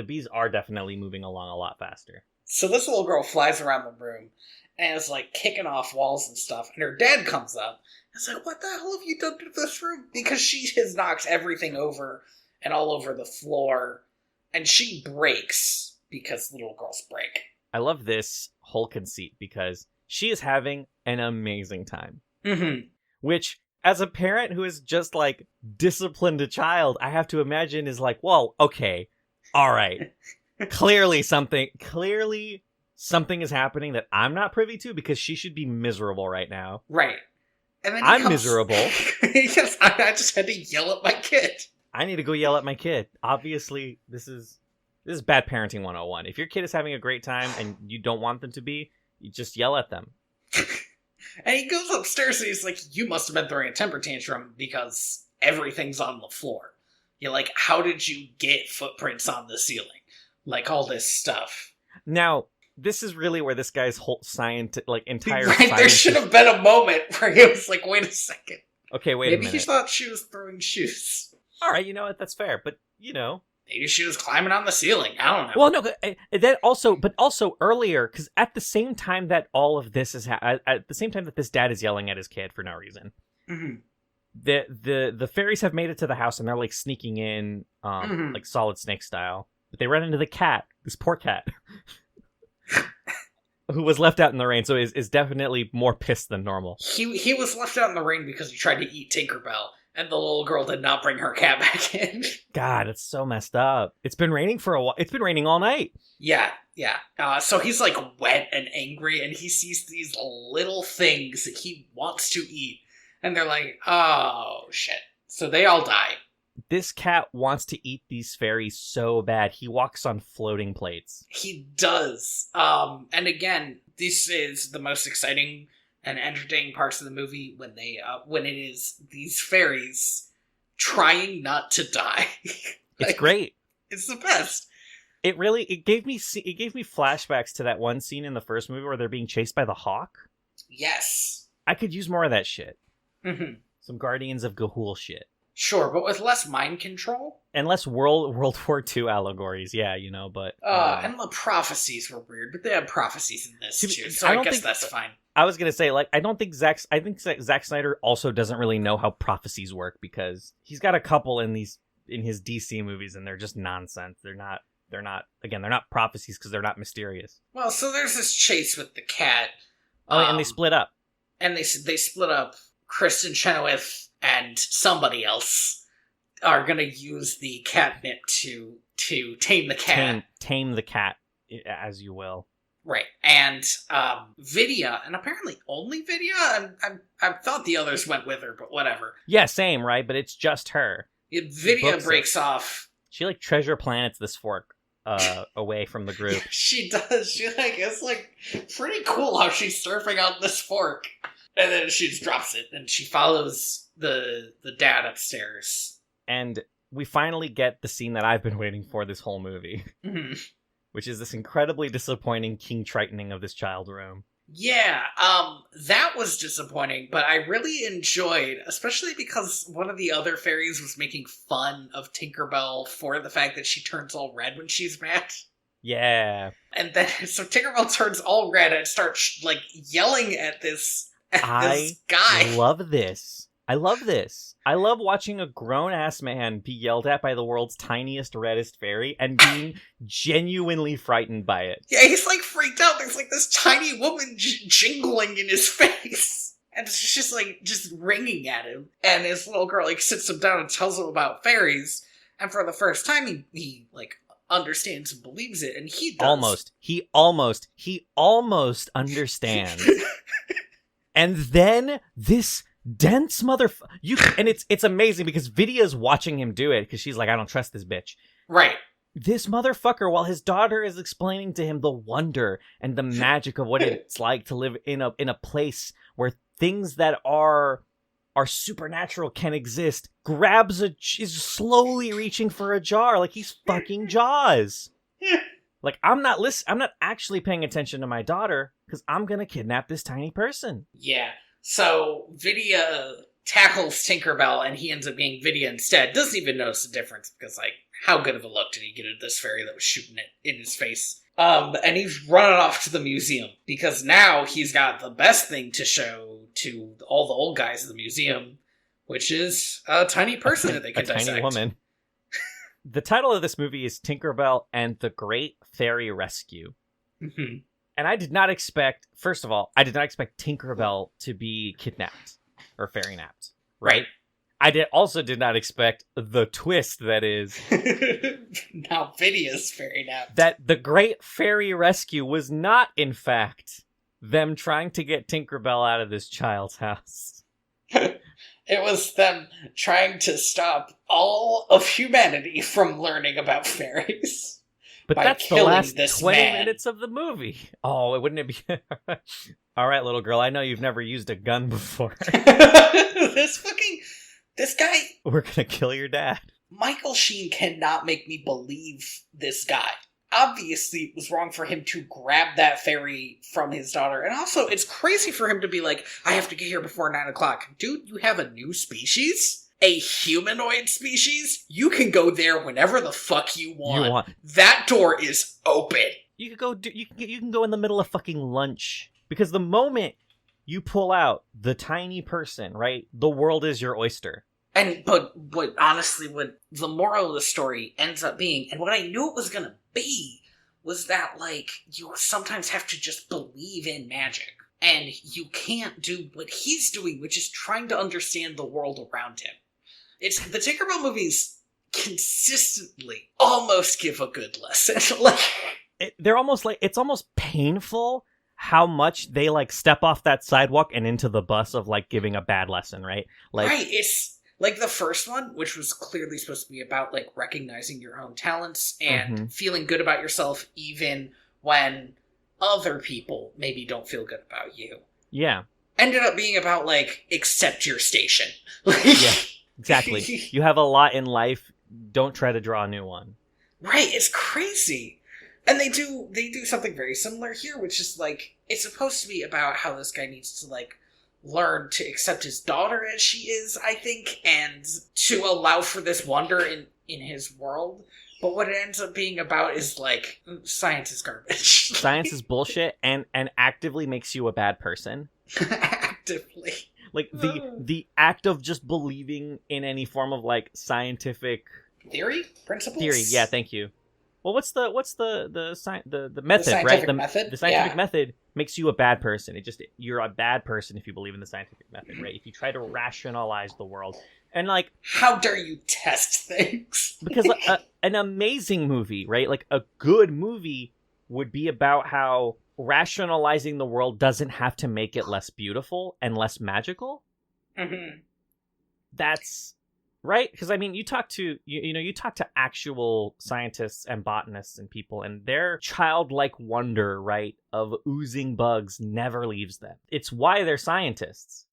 definitely moving along a lot faster. So this little girl flies around the room and is like kicking off walls and stuff, and her dad comes up and is like, "What the hell have you done to this room?" Because she has knocked everything over and all over the floor, and she breaks because little girls break. I love this whole conceit because she is having an amazing time. Mm-hmm. Which, as a parent who is just like disciplined a child, I have to imagine is like, whoa, okay, all right. Clearly something is happening that I'm not privy to because she should be miserable right now. Right. And then I'm miserable. Yes, I just had to yell at my kid. I need to go yell at my kid. Obviously, this is bad parenting 101. If your kid is having a great time and you don't want them to be, you just yell at them. And he goes upstairs and he's like, "You must have been throwing a temper tantrum because everything's on the floor. You're like, how did you get footprints on the ceiling? Like all this stuff." Now, this is really where this guy's whole entire right, science... There should have been a moment where he was like, "Wait a second. Okay, wait a minute. Maybe he thought she was throwing shoes." All right, you know what? That's fair. But, you know... Maybe she was climbing on the ceiling. I don't know. Well, no, but also earlier, because at the same time that all of this is at the same time that this dad is yelling at his kid for no reason, mm-hmm. the fairies have made it to the house and they're like sneaking in, like Solid Snake style. But they run into the cat, this poor cat, who was left out in the rain, so is definitely more pissed than normal. He was left out in the rain because he tried to eat Tinkerbell. And the little girl did not bring her cat back in. God, it's so messed up. It's been raining for a while. It's been raining all night. Yeah. So he's like wet and angry, and he sees these little things that he wants to eat. And they're like, oh, shit. So they all die. This cat wants to eat these fairies so bad. He walks on floating plates. He does. And again, this is the most exciting and entertaining parts of the movie when it is these fairies trying not to die. It's great. It's the best. It gave me flashbacks to that one scene in the first movie where they're being chased by the hawk. Yes. I could use more of that shit. Mm-hmm. Some Guardians of Ga'Hoole shit. Sure, but with less mind control. And less World War II allegories, yeah, but... and the prophecies were weird, but they had prophecies in this too, so I guess that's fine. I was gonna say, I think Zack Snyder also doesn't really know how prophecies work, because he's got a couple in his DC movies, and they're just nonsense. They're not prophecies because they're not mysterious. Well, so there's this chase with the cat. And they split up. And they split up. Kristen Chenoweth and somebody else are gonna use the catnip to tame the cat. Tame the cat, as you will. Right, and Vidya, and apparently only Vidya. I thought the others went with her, but whatever. Yeah, same, right? But it's just her. Vidya breaks off. She treasure planets this fork away from the group. She does. It's pretty cool how she's surfing on this fork. And then she just drops it, and she follows the dad upstairs. And we finally get the scene that I've been waiting for this whole movie. Mm-hmm. Which is this incredibly disappointing King Tritoning of this child room. Yeah, that was disappointing, but I really enjoyed, especially because one of the other fairies was making fun of Tinkerbell for the fact that she turns all red when she's mad. Yeah. And then, so Tinkerbell turns all red and starts, yelling at this guy. I love this. I love watching a grown-ass man be yelled at by the world's tiniest, reddest fairy and being genuinely frightened by it. Yeah, he's freaked out. There's this tiny woman jingling in his face. And it's just ringing at him. And his little girl sits him down and tells him about fairies. And for the first time, he understands and believes it, and he does. He almost understands. And then this dense and it's amazing because Vidya's watching him do it because she's like, I don't trust this bitch. Right. This motherfucker, while his daughter is explaining to him the wonder and the magic of what it's like to live in a place where things that are supernatural can exist, is slowly reaching for a jar like he's fucking Jaws. Like, I'm not actually paying attention to my daughter because I'm gonna kidnap this tiny person. Yeah. So Vidya tackles Tinkerbell and he ends up being Vidya instead. Doesn't even notice the difference because, like, how good of a look did he get at this fairy that was shooting it in his face? And he's running off to the museum because now he's got the best thing to show to all the old guys in the museum, which is a tiny person that they can dissect. Tiny woman. The title of this movie is Tinkerbell and the Great Fairy Rescue. Mm-hmm. And I did not expect, first of all, Tinkerbell to be kidnapped or fairy napped. Right? I also did not expect the twist that is... now Vidya's fairy napped. That the Great Fairy Rescue was not, in fact, them trying to get Tinkerbell out of this child's house. It was them trying to stop all of humanity from learning about fairies. But that's the last 20 minutes of the movie. Oh, wouldn't it be... All right, little girl, I know you've never used a gun before. This guy... We're gonna kill your dad. Michael Sheen cannot make me believe this guy. Obviously, it was wrong for him to grab that fairy from his daughter. And also, it's crazy for him to be like, I have to get here before 9 o'clock. Dude, you have a new species? A humanoid species? You can go there whenever the fuck you want. That door is open. You could go. You can go in the middle of fucking lunch because the moment you pull out the tiny person, right, the world is your oyster. But what the moral of the story ends up being, and what I knew it was gonna be, was that, like, you sometimes have to just believe in magic. And you can't do what he's doing, which is trying to understand the world around him. It's the Tinkerbell movies consistently almost give a good lesson. It's almost painful how much they, like, step off that sidewalk and into the bus of, like, giving a bad lesson, right? Like, right, it's... Like the first one, which was clearly supposed to be about, like, recognizing your own talents and feeling good about yourself even when other people maybe don't feel good about you. Yeah. Ended up being about, like, accept your station. Yeah, exactly. You have a lot in life. Don't try to draw a new one. Right, it's crazy. And they do something very similar here, which is, like, it's supposed to be about how this guy needs to, like, learn to accept his daughter as she is, I think, and to allow for this wonder in his world. But what it ends up being about is, like, science is garbage. Science is bullshit and actively makes you a bad person. Actively. Like, the act of just believing in any form of, like, scientific... Theory? Principles? Theory, yeah, thank you. Well, what's the method, right? Method? The scientific method makes you a bad person. You're a bad person if you believe in the scientific method, right? If you try to rationalize the world. And, like... How dare you test things? Because an amazing movie, right? Like, a good movie would be about how rationalizing the world doesn't have to make it less beautiful and less magical. Mm-hmm. That's... Right? Because, I mean, you talk to actual scientists and botanists and people, and their childlike wonder, right, of oozing bugs never leaves them. It's why they're scientists.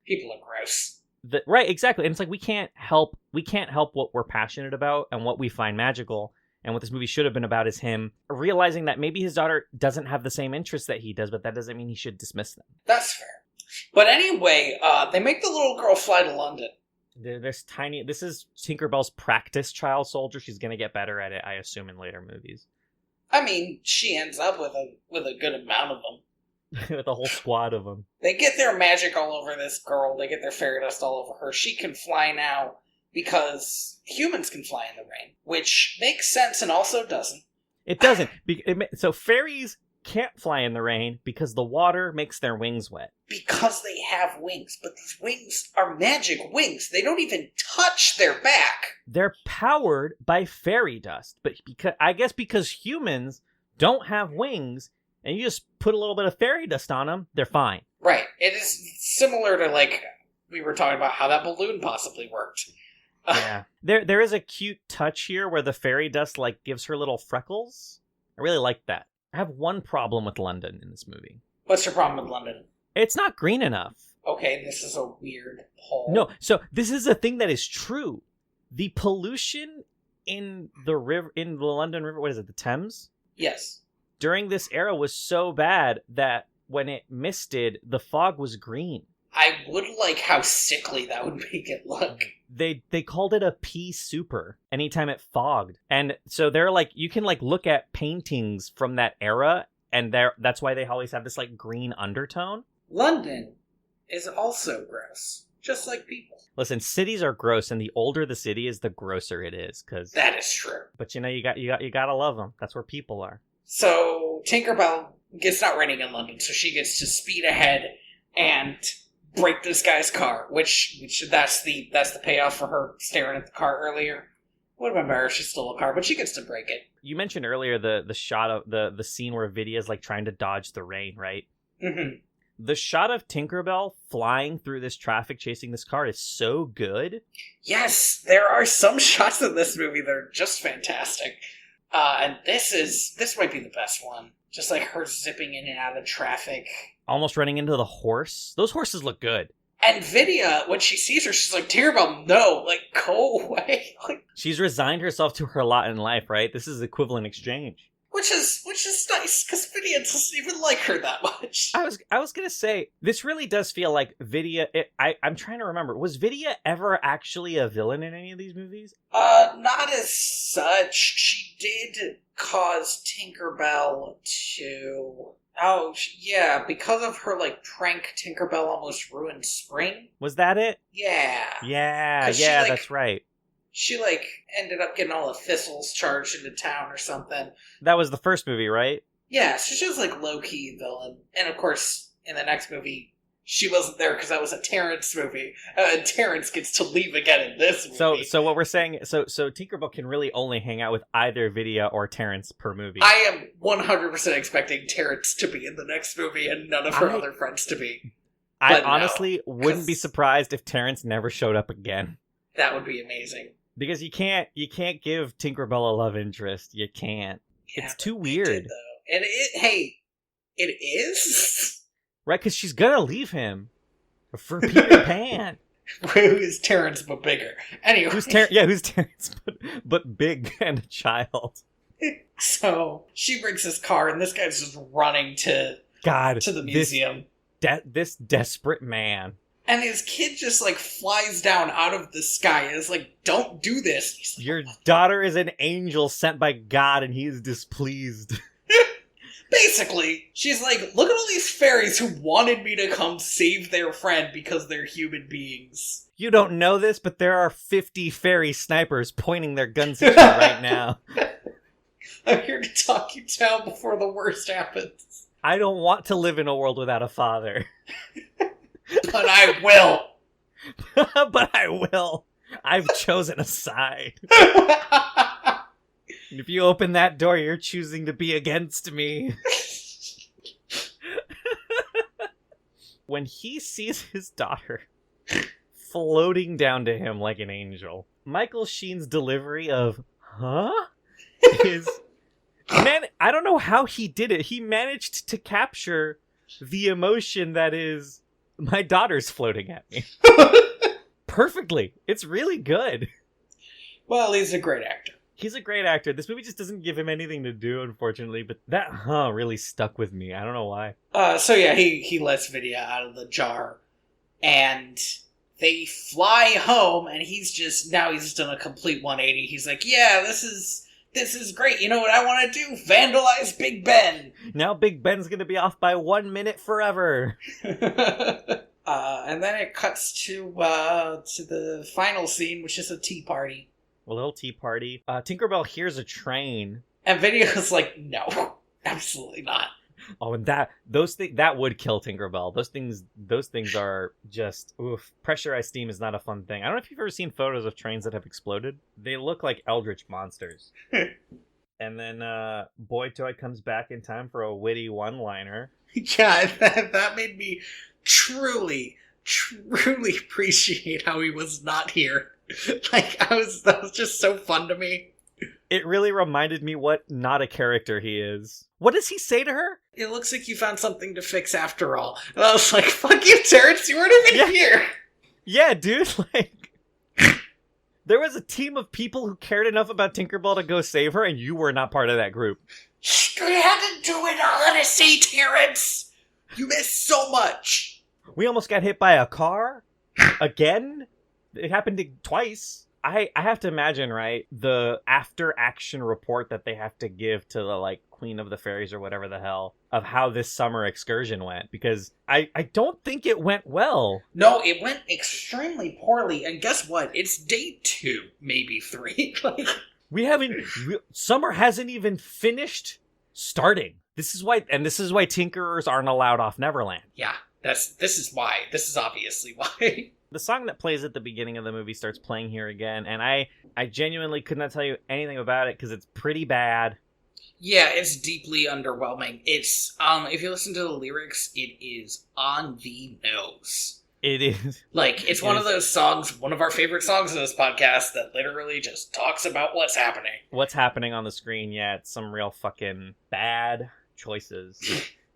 People are gross. Right, exactly. And it's like we can't help what we're passionate about and what we find magical. And what this movie should have been about is him realizing that maybe his daughter doesn't have the same interests that he does, but that doesn't mean he should dismiss them. That's fair. But anyway, they make the little girl fly to London. This is Tinkerbell's practice child soldier. She's gonna get better at it, I assume, in later movies. I mean, she ends up with a good amount of them. With a whole squad of them. They get their magic all over this girl. They get their fairy dust all over her. She can fly now because humans can fly in the rain, which makes sense and also doesn't. It doesn't. So fairies can't fly in the rain because the water makes their wings wet. Because they have wings, but these wings are magic wings. They don't even touch their back. They're powered by fairy dust, but because humans don't have wings, and you just put a little bit of fairy dust on them, they're fine. Right. It is similar to, like, we were talking about how that balloon possibly worked. Yeah. There is a cute touch here where the fairy dust, like, gives her little freckles. I really like that. I have one problem with London in this movie. What's your problem with London? It's not green enough. Okay, this is a weird poll. No, so this is a thing that is true. The pollution in the river, in the London River, what is it, the Thames? Yes. During this era was so bad that when it misted, the fog was green. I would like how sickly that would make it look. They called it a pea super anytime it fogged. And so they're like, you can like look at paintings from that era, and that's why they always have this like green undertone. London is also gross, just like people. Listen, cities are gross, and the older the city is, the grosser it is. That is true. But you know, you gotta love them. That's where people are. So Tinkerbell gets not raining in London, so she gets to speed ahead and break this guy's car. Which that's the payoff for her staring at the car earlier. Would have been better if she stole a car, but she gets to break it. You mentioned earlier the shot of the scene where Vidia's like trying to dodge the rain, right? Mm-hmm. The shot of Tinkerbell flying through this traffic chasing this car is so good. Yes, there are some shots in this movie that are just fantastic. And this might be the best one. Just like her zipping in and out of traffic. Almost running into the horse. Those horses look good. And Vidia, when she sees her, she's like, Tinkerbell, no, like, go away. She's resigned herself to her lot in life, right? This is equivalent exchange. Which is nice, because Vidia doesn't even like her that much. I was gonna say, this really does feel like Vidia. I'm trying to remember. Was Vidia ever actually a villain in any of these movies? Not as such. She did cause Tinkerbell to... Oh, yeah, because of her, like, prank, Tinkerbell almost ruined Spring. Was that it? Yeah. Yeah, that's right. She, like, ended up getting all the thistles charged into town or something. That was the first movie, right? Yeah, so she was, like, low-key villain. And, of course, in the next movie, she wasn't there because that was a Terrence movie. And Terrence gets to leave again in this movie. So what we're saying... So Tinkerbell can really only hang out with either Vidia or Terrence per movie. I am 100% expecting Terrence to be in the next movie and none of her other friends to be. I honestly wouldn't be surprised if Terrence never showed up again. That would be amazing. Because you can't give Tinkerbell a love interest. You can't. Yeah, it's too weird. Did, though. And it is? Right, because she's gonna leave him for Peter Pan. Who is Terrence but bigger? Anyway. Who's Terrence but big and a child? So, she brings his car and this guy's just running to the museum. This desperate man. And his kid just, like, flies down out of the sky and is like, don't do this. Your daughter is an angel sent by God and he is displeased. Basically, she's like, look at all these fairies who wanted me to come save their friend because they're human beings. You don't know this, but there are 50 fairy snipers pointing their guns at you right now. I'm here to talk you down before the worst happens. I don't want to live in a world without a father. But I will. But I will. I've chosen a side. And if you open that door, you're choosing to be against me. When he sees his daughter floating down to him like an angel, Michael Sheen's delivery of, huh? Is... Man, I don't know how he did it. He managed to capture the emotion that is... My daughter's floating at me. Perfectly. It's really good. Well, he's a great actor. He's a great actor. This movie just doesn't give him anything to do, unfortunately, but that really stuck with me. I don't know why. So yeah, he lets Vidia out of the jar, and they fly home, and he's just done a complete 180. He's like, yeah, this is great. You know what I want to do? Vandalize Big Ben. Now Big Ben's going to be off by 1 minute forever. And then it cuts to the final scene, which is a tea party. A little tea party. Tinkerbell hears a train. And Vidia's like, no, absolutely not. Oh, and that would kill Tinkerbell. Those things are just oof. Pressurized steam is not a fun thing. I don't know if you've ever seen photos of trains that have exploded. They look like eldritch monsters. And then Boy Toy comes back in time for a witty one-liner. Yeah, that made me truly appreciate how he was not here. Like, that was just so fun to me. It really reminded me what not a character he is. What does he say to her? It looks like you found something to fix after all. And I was like, fuck you, Terrence, you weren't even here. Yeah, dude, like... There was a team of people who cared enough about Tinkerbell to go save her, and you were not part of that group. You had to do it honestly, Terrence. You missed so much. We almost got hit by a car. Again? It happened twice. I have to imagine, right, the after-action report that they have to give to the, like, Queen of the Fairies or whatever the hell, of how this summer excursion went, because I don't think it went well. No, it went extremely poorly, and guess what? It's day 2, maybe 3. Summer hasn't even finished starting. This is why Tinkerers aren't allowed off Neverland. Yeah, this is why. This is obviously why. The song that plays at the beginning of the movie starts playing here again, and I genuinely could not tell you anything about it because it's pretty bad. Yeah, it's deeply underwhelming. It's, if you listen to the lyrics, it is on the nose. It is. Like, it's one of those songs, one of our favorite songs in this podcast, that literally just talks about what's happening. What's happening on the screen, yeah, it's some real fucking bad choices.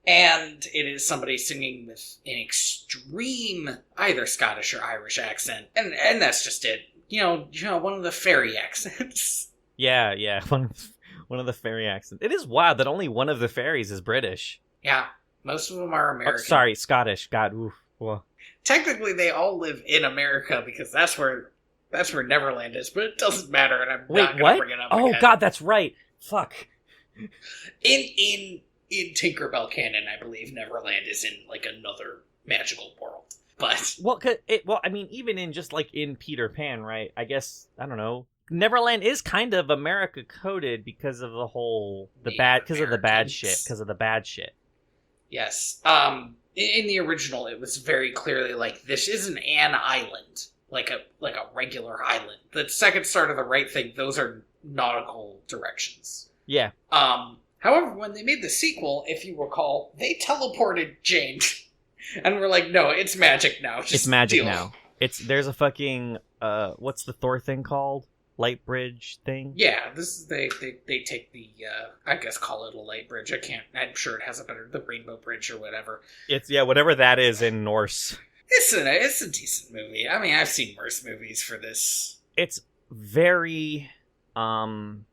And it is somebody singing with an extreme either Scottish or Irish accent. And that's just it. You know, one of the fairy accents. Yeah, one of the fairy accents. It is wild that only one of the fairies is British. Yeah, most of them are American. Oh, sorry, Scottish. God, oof. Well. Technically, they all live in America because that's where Neverland is, but it doesn't matter, and I'm not going to bring it up again. Oh, God, that's right. Fuck. In Tinkerbell canon, I believe Neverland is in, like, another magical world. But... I mean, even in just, like, in Peter Pan, right? I guess, I don't know. Neverland is kind of America coded because of the bad shit. Yes. In the original, it was very clearly like, this isn't an island, like a regular island. The second start of The Right Thing, those are nautical directions. Yeah. However, when they made the sequel, if you recall, they teleported Jane. And we're like, no, it's magic now. It's magic now. There's a fucking, what's the Thor thing called? Light bridge thing? Yeah, they take the, I guess call it a light bridge. I'm sure it has the rainbow bridge or whatever. Whatever that is in Norse. It's a decent movie. I mean, I've seen worse movies for this. It's very,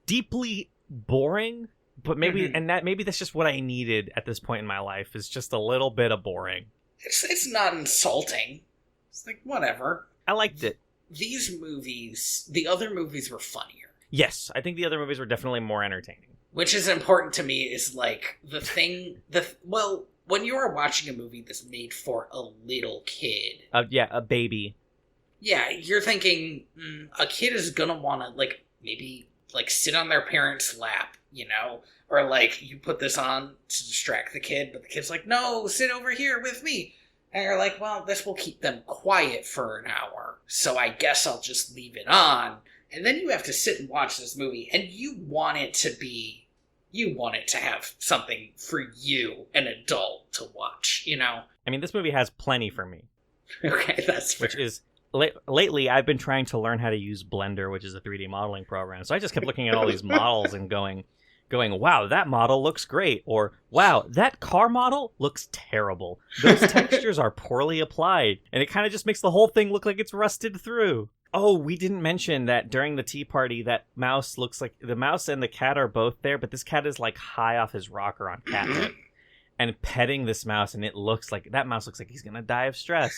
deeply boring. But maybe, maybe that's just what I needed at this point in my life, is just a little bit of boring. It's not insulting. It's like, whatever. I liked it. These movies, the other movies were funnier. Yes, I think the other movies were definitely more entertaining. Which is important to me, is like, when you are watching a movie that's made for a little kid. A baby. Yeah, you're thinking, a kid is gonna wanna, like, maybe, like, sit on their parents' lap, you know? Or, like, you put this on to distract the kid, but the kid's like, no, sit over here with me. And you're like, well, this will keep them quiet for an hour, so I guess I'll just leave it on. And then you have to sit and watch this movie, and you want it to have something for you, an adult, to watch, you know? I mean, this movie has plenty for me. Okay, that's fair. Which is, lately, I've been trying to learn how to use Blender, which is a 3D modeling program. So I just kept looking at all these models and going, wow, that model looks great. Or, wow, that car model looks terrible. Those textures are poorly applied. And it kind of just makes the whole thing look like it's rusted through. Oh, we didn't mention that during the tea party, that mouse looks like... The mouse and the cat are both there, but this cat is, like, high off his rocker on catnip. And petting this mouse, and that mouse looks like he's gonna die of stress.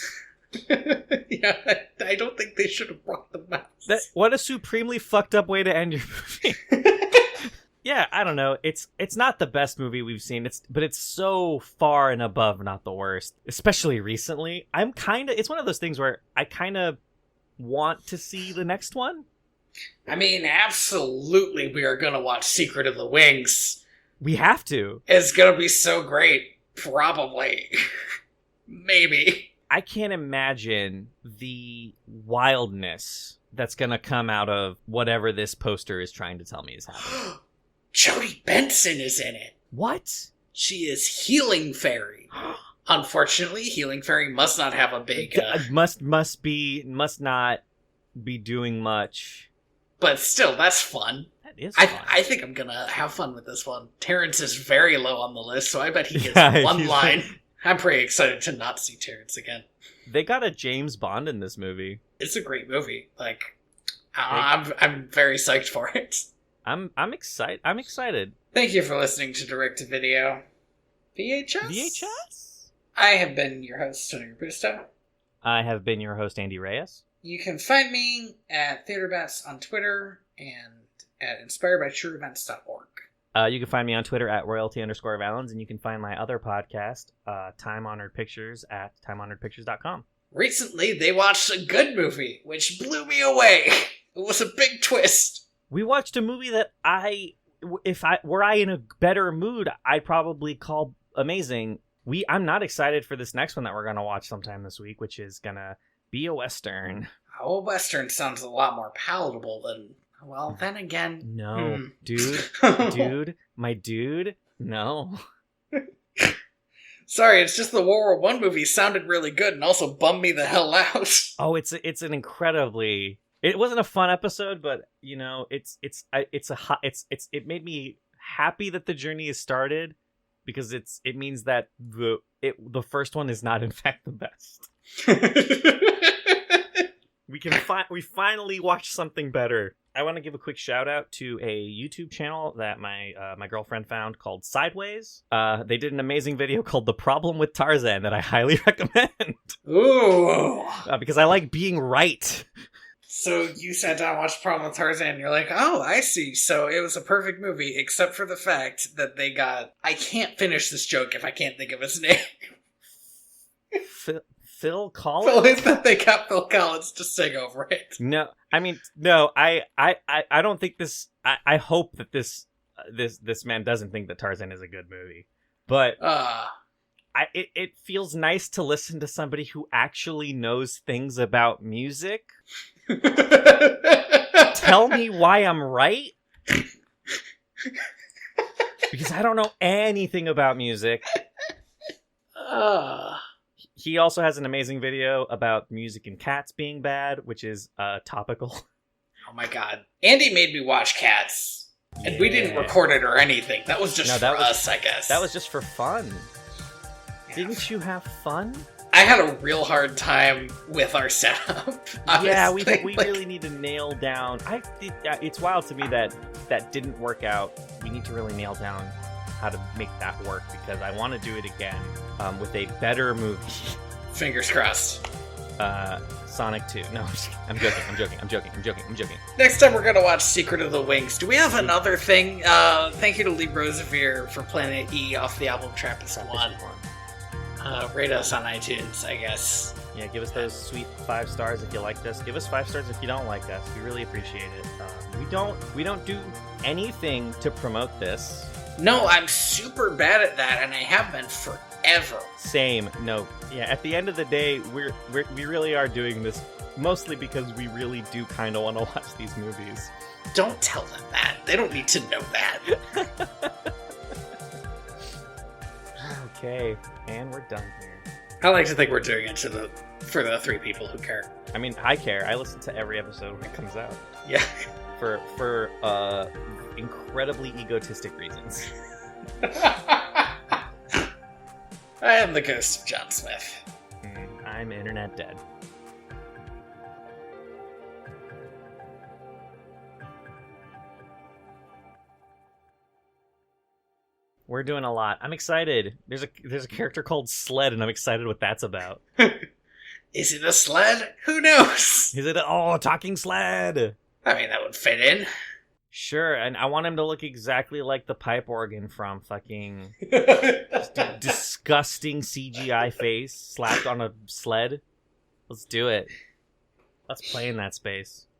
Yeah, I don't think they should have brought the mouse. What a supremely fucked up way to end your movie. Yeah, I don't know. It's not the best movie we've seen. But it's so far and above not the worst. Especially recently. It's one of those things where I kind of want to see the next one. I mean, absolutely we are going to watch Secret of the Wings. We have to. It's gonna be so great. Probably. Maybe. I can't imagine the wildness that's gonna come out of whatever this poster is trying to tell me is happening. Jodie Benson is in it. What? She is Healing Fairy. Unfortunately, Healing Fairy must not have a big... Must not be doing much. But still, that's fun. That is fun. I think I'm gonna have fun with this one. Terrence is very low on the list, so I bet he gets one line. I'm pretty excited to not see Terrence again. They got a James Bond in this movie. It's a great movie. I'm very psyched for it. I'm excited. Thank you for listening to Direct to Video VHS. I have been your host, Tony Robusto. I have been your host, Andy Reyes. You can find me at TheaterBats on Twitter and at inspiredbytrueevents.org. You can find me on Twitter at royalty_valens, and you can find my other podcast, Time Honored Pictures, at timehonoredpictures.com. Recently, they watched a good movie, which blew me away. It was a big twist. We watched a movie that were I in a better mood, I'd probably call amazing. I'm not excited for this next one that we're going to watch sometime this week, which is going to be a Western. Oh, a Western sounds a lot more palatable than... Well, then again... No. Dude, my dude, no. Sorry, it's just the World War I movie sounded really good and also bummed me the hell out. Oh, it's an incredibly... It wasn't a fun episode, but, you know, it made me happy that the journey has started, because it means that the first one is not, in fact, the best. We finally watched something better. I want to give a quick shout out to a YouTube channel that my girlfriend found called Sideways. They did an amazing video called The Problem with Tarzan that I highly recommend. Ooh. Because I like being right. So you sat down and watched Problem with Tarzan and you're like, oh, I see. So it was a perfect movie, except for the fact that they got... I can't finish this joke if I can't think of his name. Phil Collins? Well, that they got Phil Collins to sing over it. No, I mean, no, I don't think this... I hope that this man doesn't think that Tarzan is a good movie. But it feels nice to listen to somebody who actually knows things about music. Tell me why I'm right? Because I don't know anything about music. He also has an amazing video about music and cats being bad, which is topical. Oh my god. Andy made me watch Cats. And we didn't record it or anything. That was just us, I guess. That was just for fun. Yeah. Didn't you have fun? I had a real hard time with our setup. Yeah, we really need to nail down... It's wild to me that didn't work out. We need to really nail down how to make that work, because I want to do it again with a better movie. Fingers crossed. Sonic 2. No, I'm joking. Next time we're going to watch Secret of the Wings. Do we have another thing? Thank you to Lee Rosevere for Planet E off the album Trappist-One. Rate us on iTunes, I guess. Yeah, give us those sweet 5 stars if you like us. Give us 5 stars if you don't like us. We really appreciate it. We don't do anything to promote this. No, I'm super bad at that, and I have been forever. Same. No. Yeah. At the end of the day, we really are doing this mostly because we really do kind of want to watch these movies. Don't tell them that. They don't need to know that. Okay, and we're done here. I like to think we're doing it for the 3 people who care. I mean, I care. I listen to every episode when it comes out. Yeah. For incredibly egotistic reasons. I am the ghost of John Smith. I'm internet dead. We're doing a lot. I'm excited. There's a character called Sled, and I'm excited what that's about. Is it a sled? Who knows? Is it a talking sled? I mean, that would fit in. Sure, and I want him to look exactly like the pipe organ from fucking disgusting CGI face slapped on a sled. Let's do it. Let's play in that space.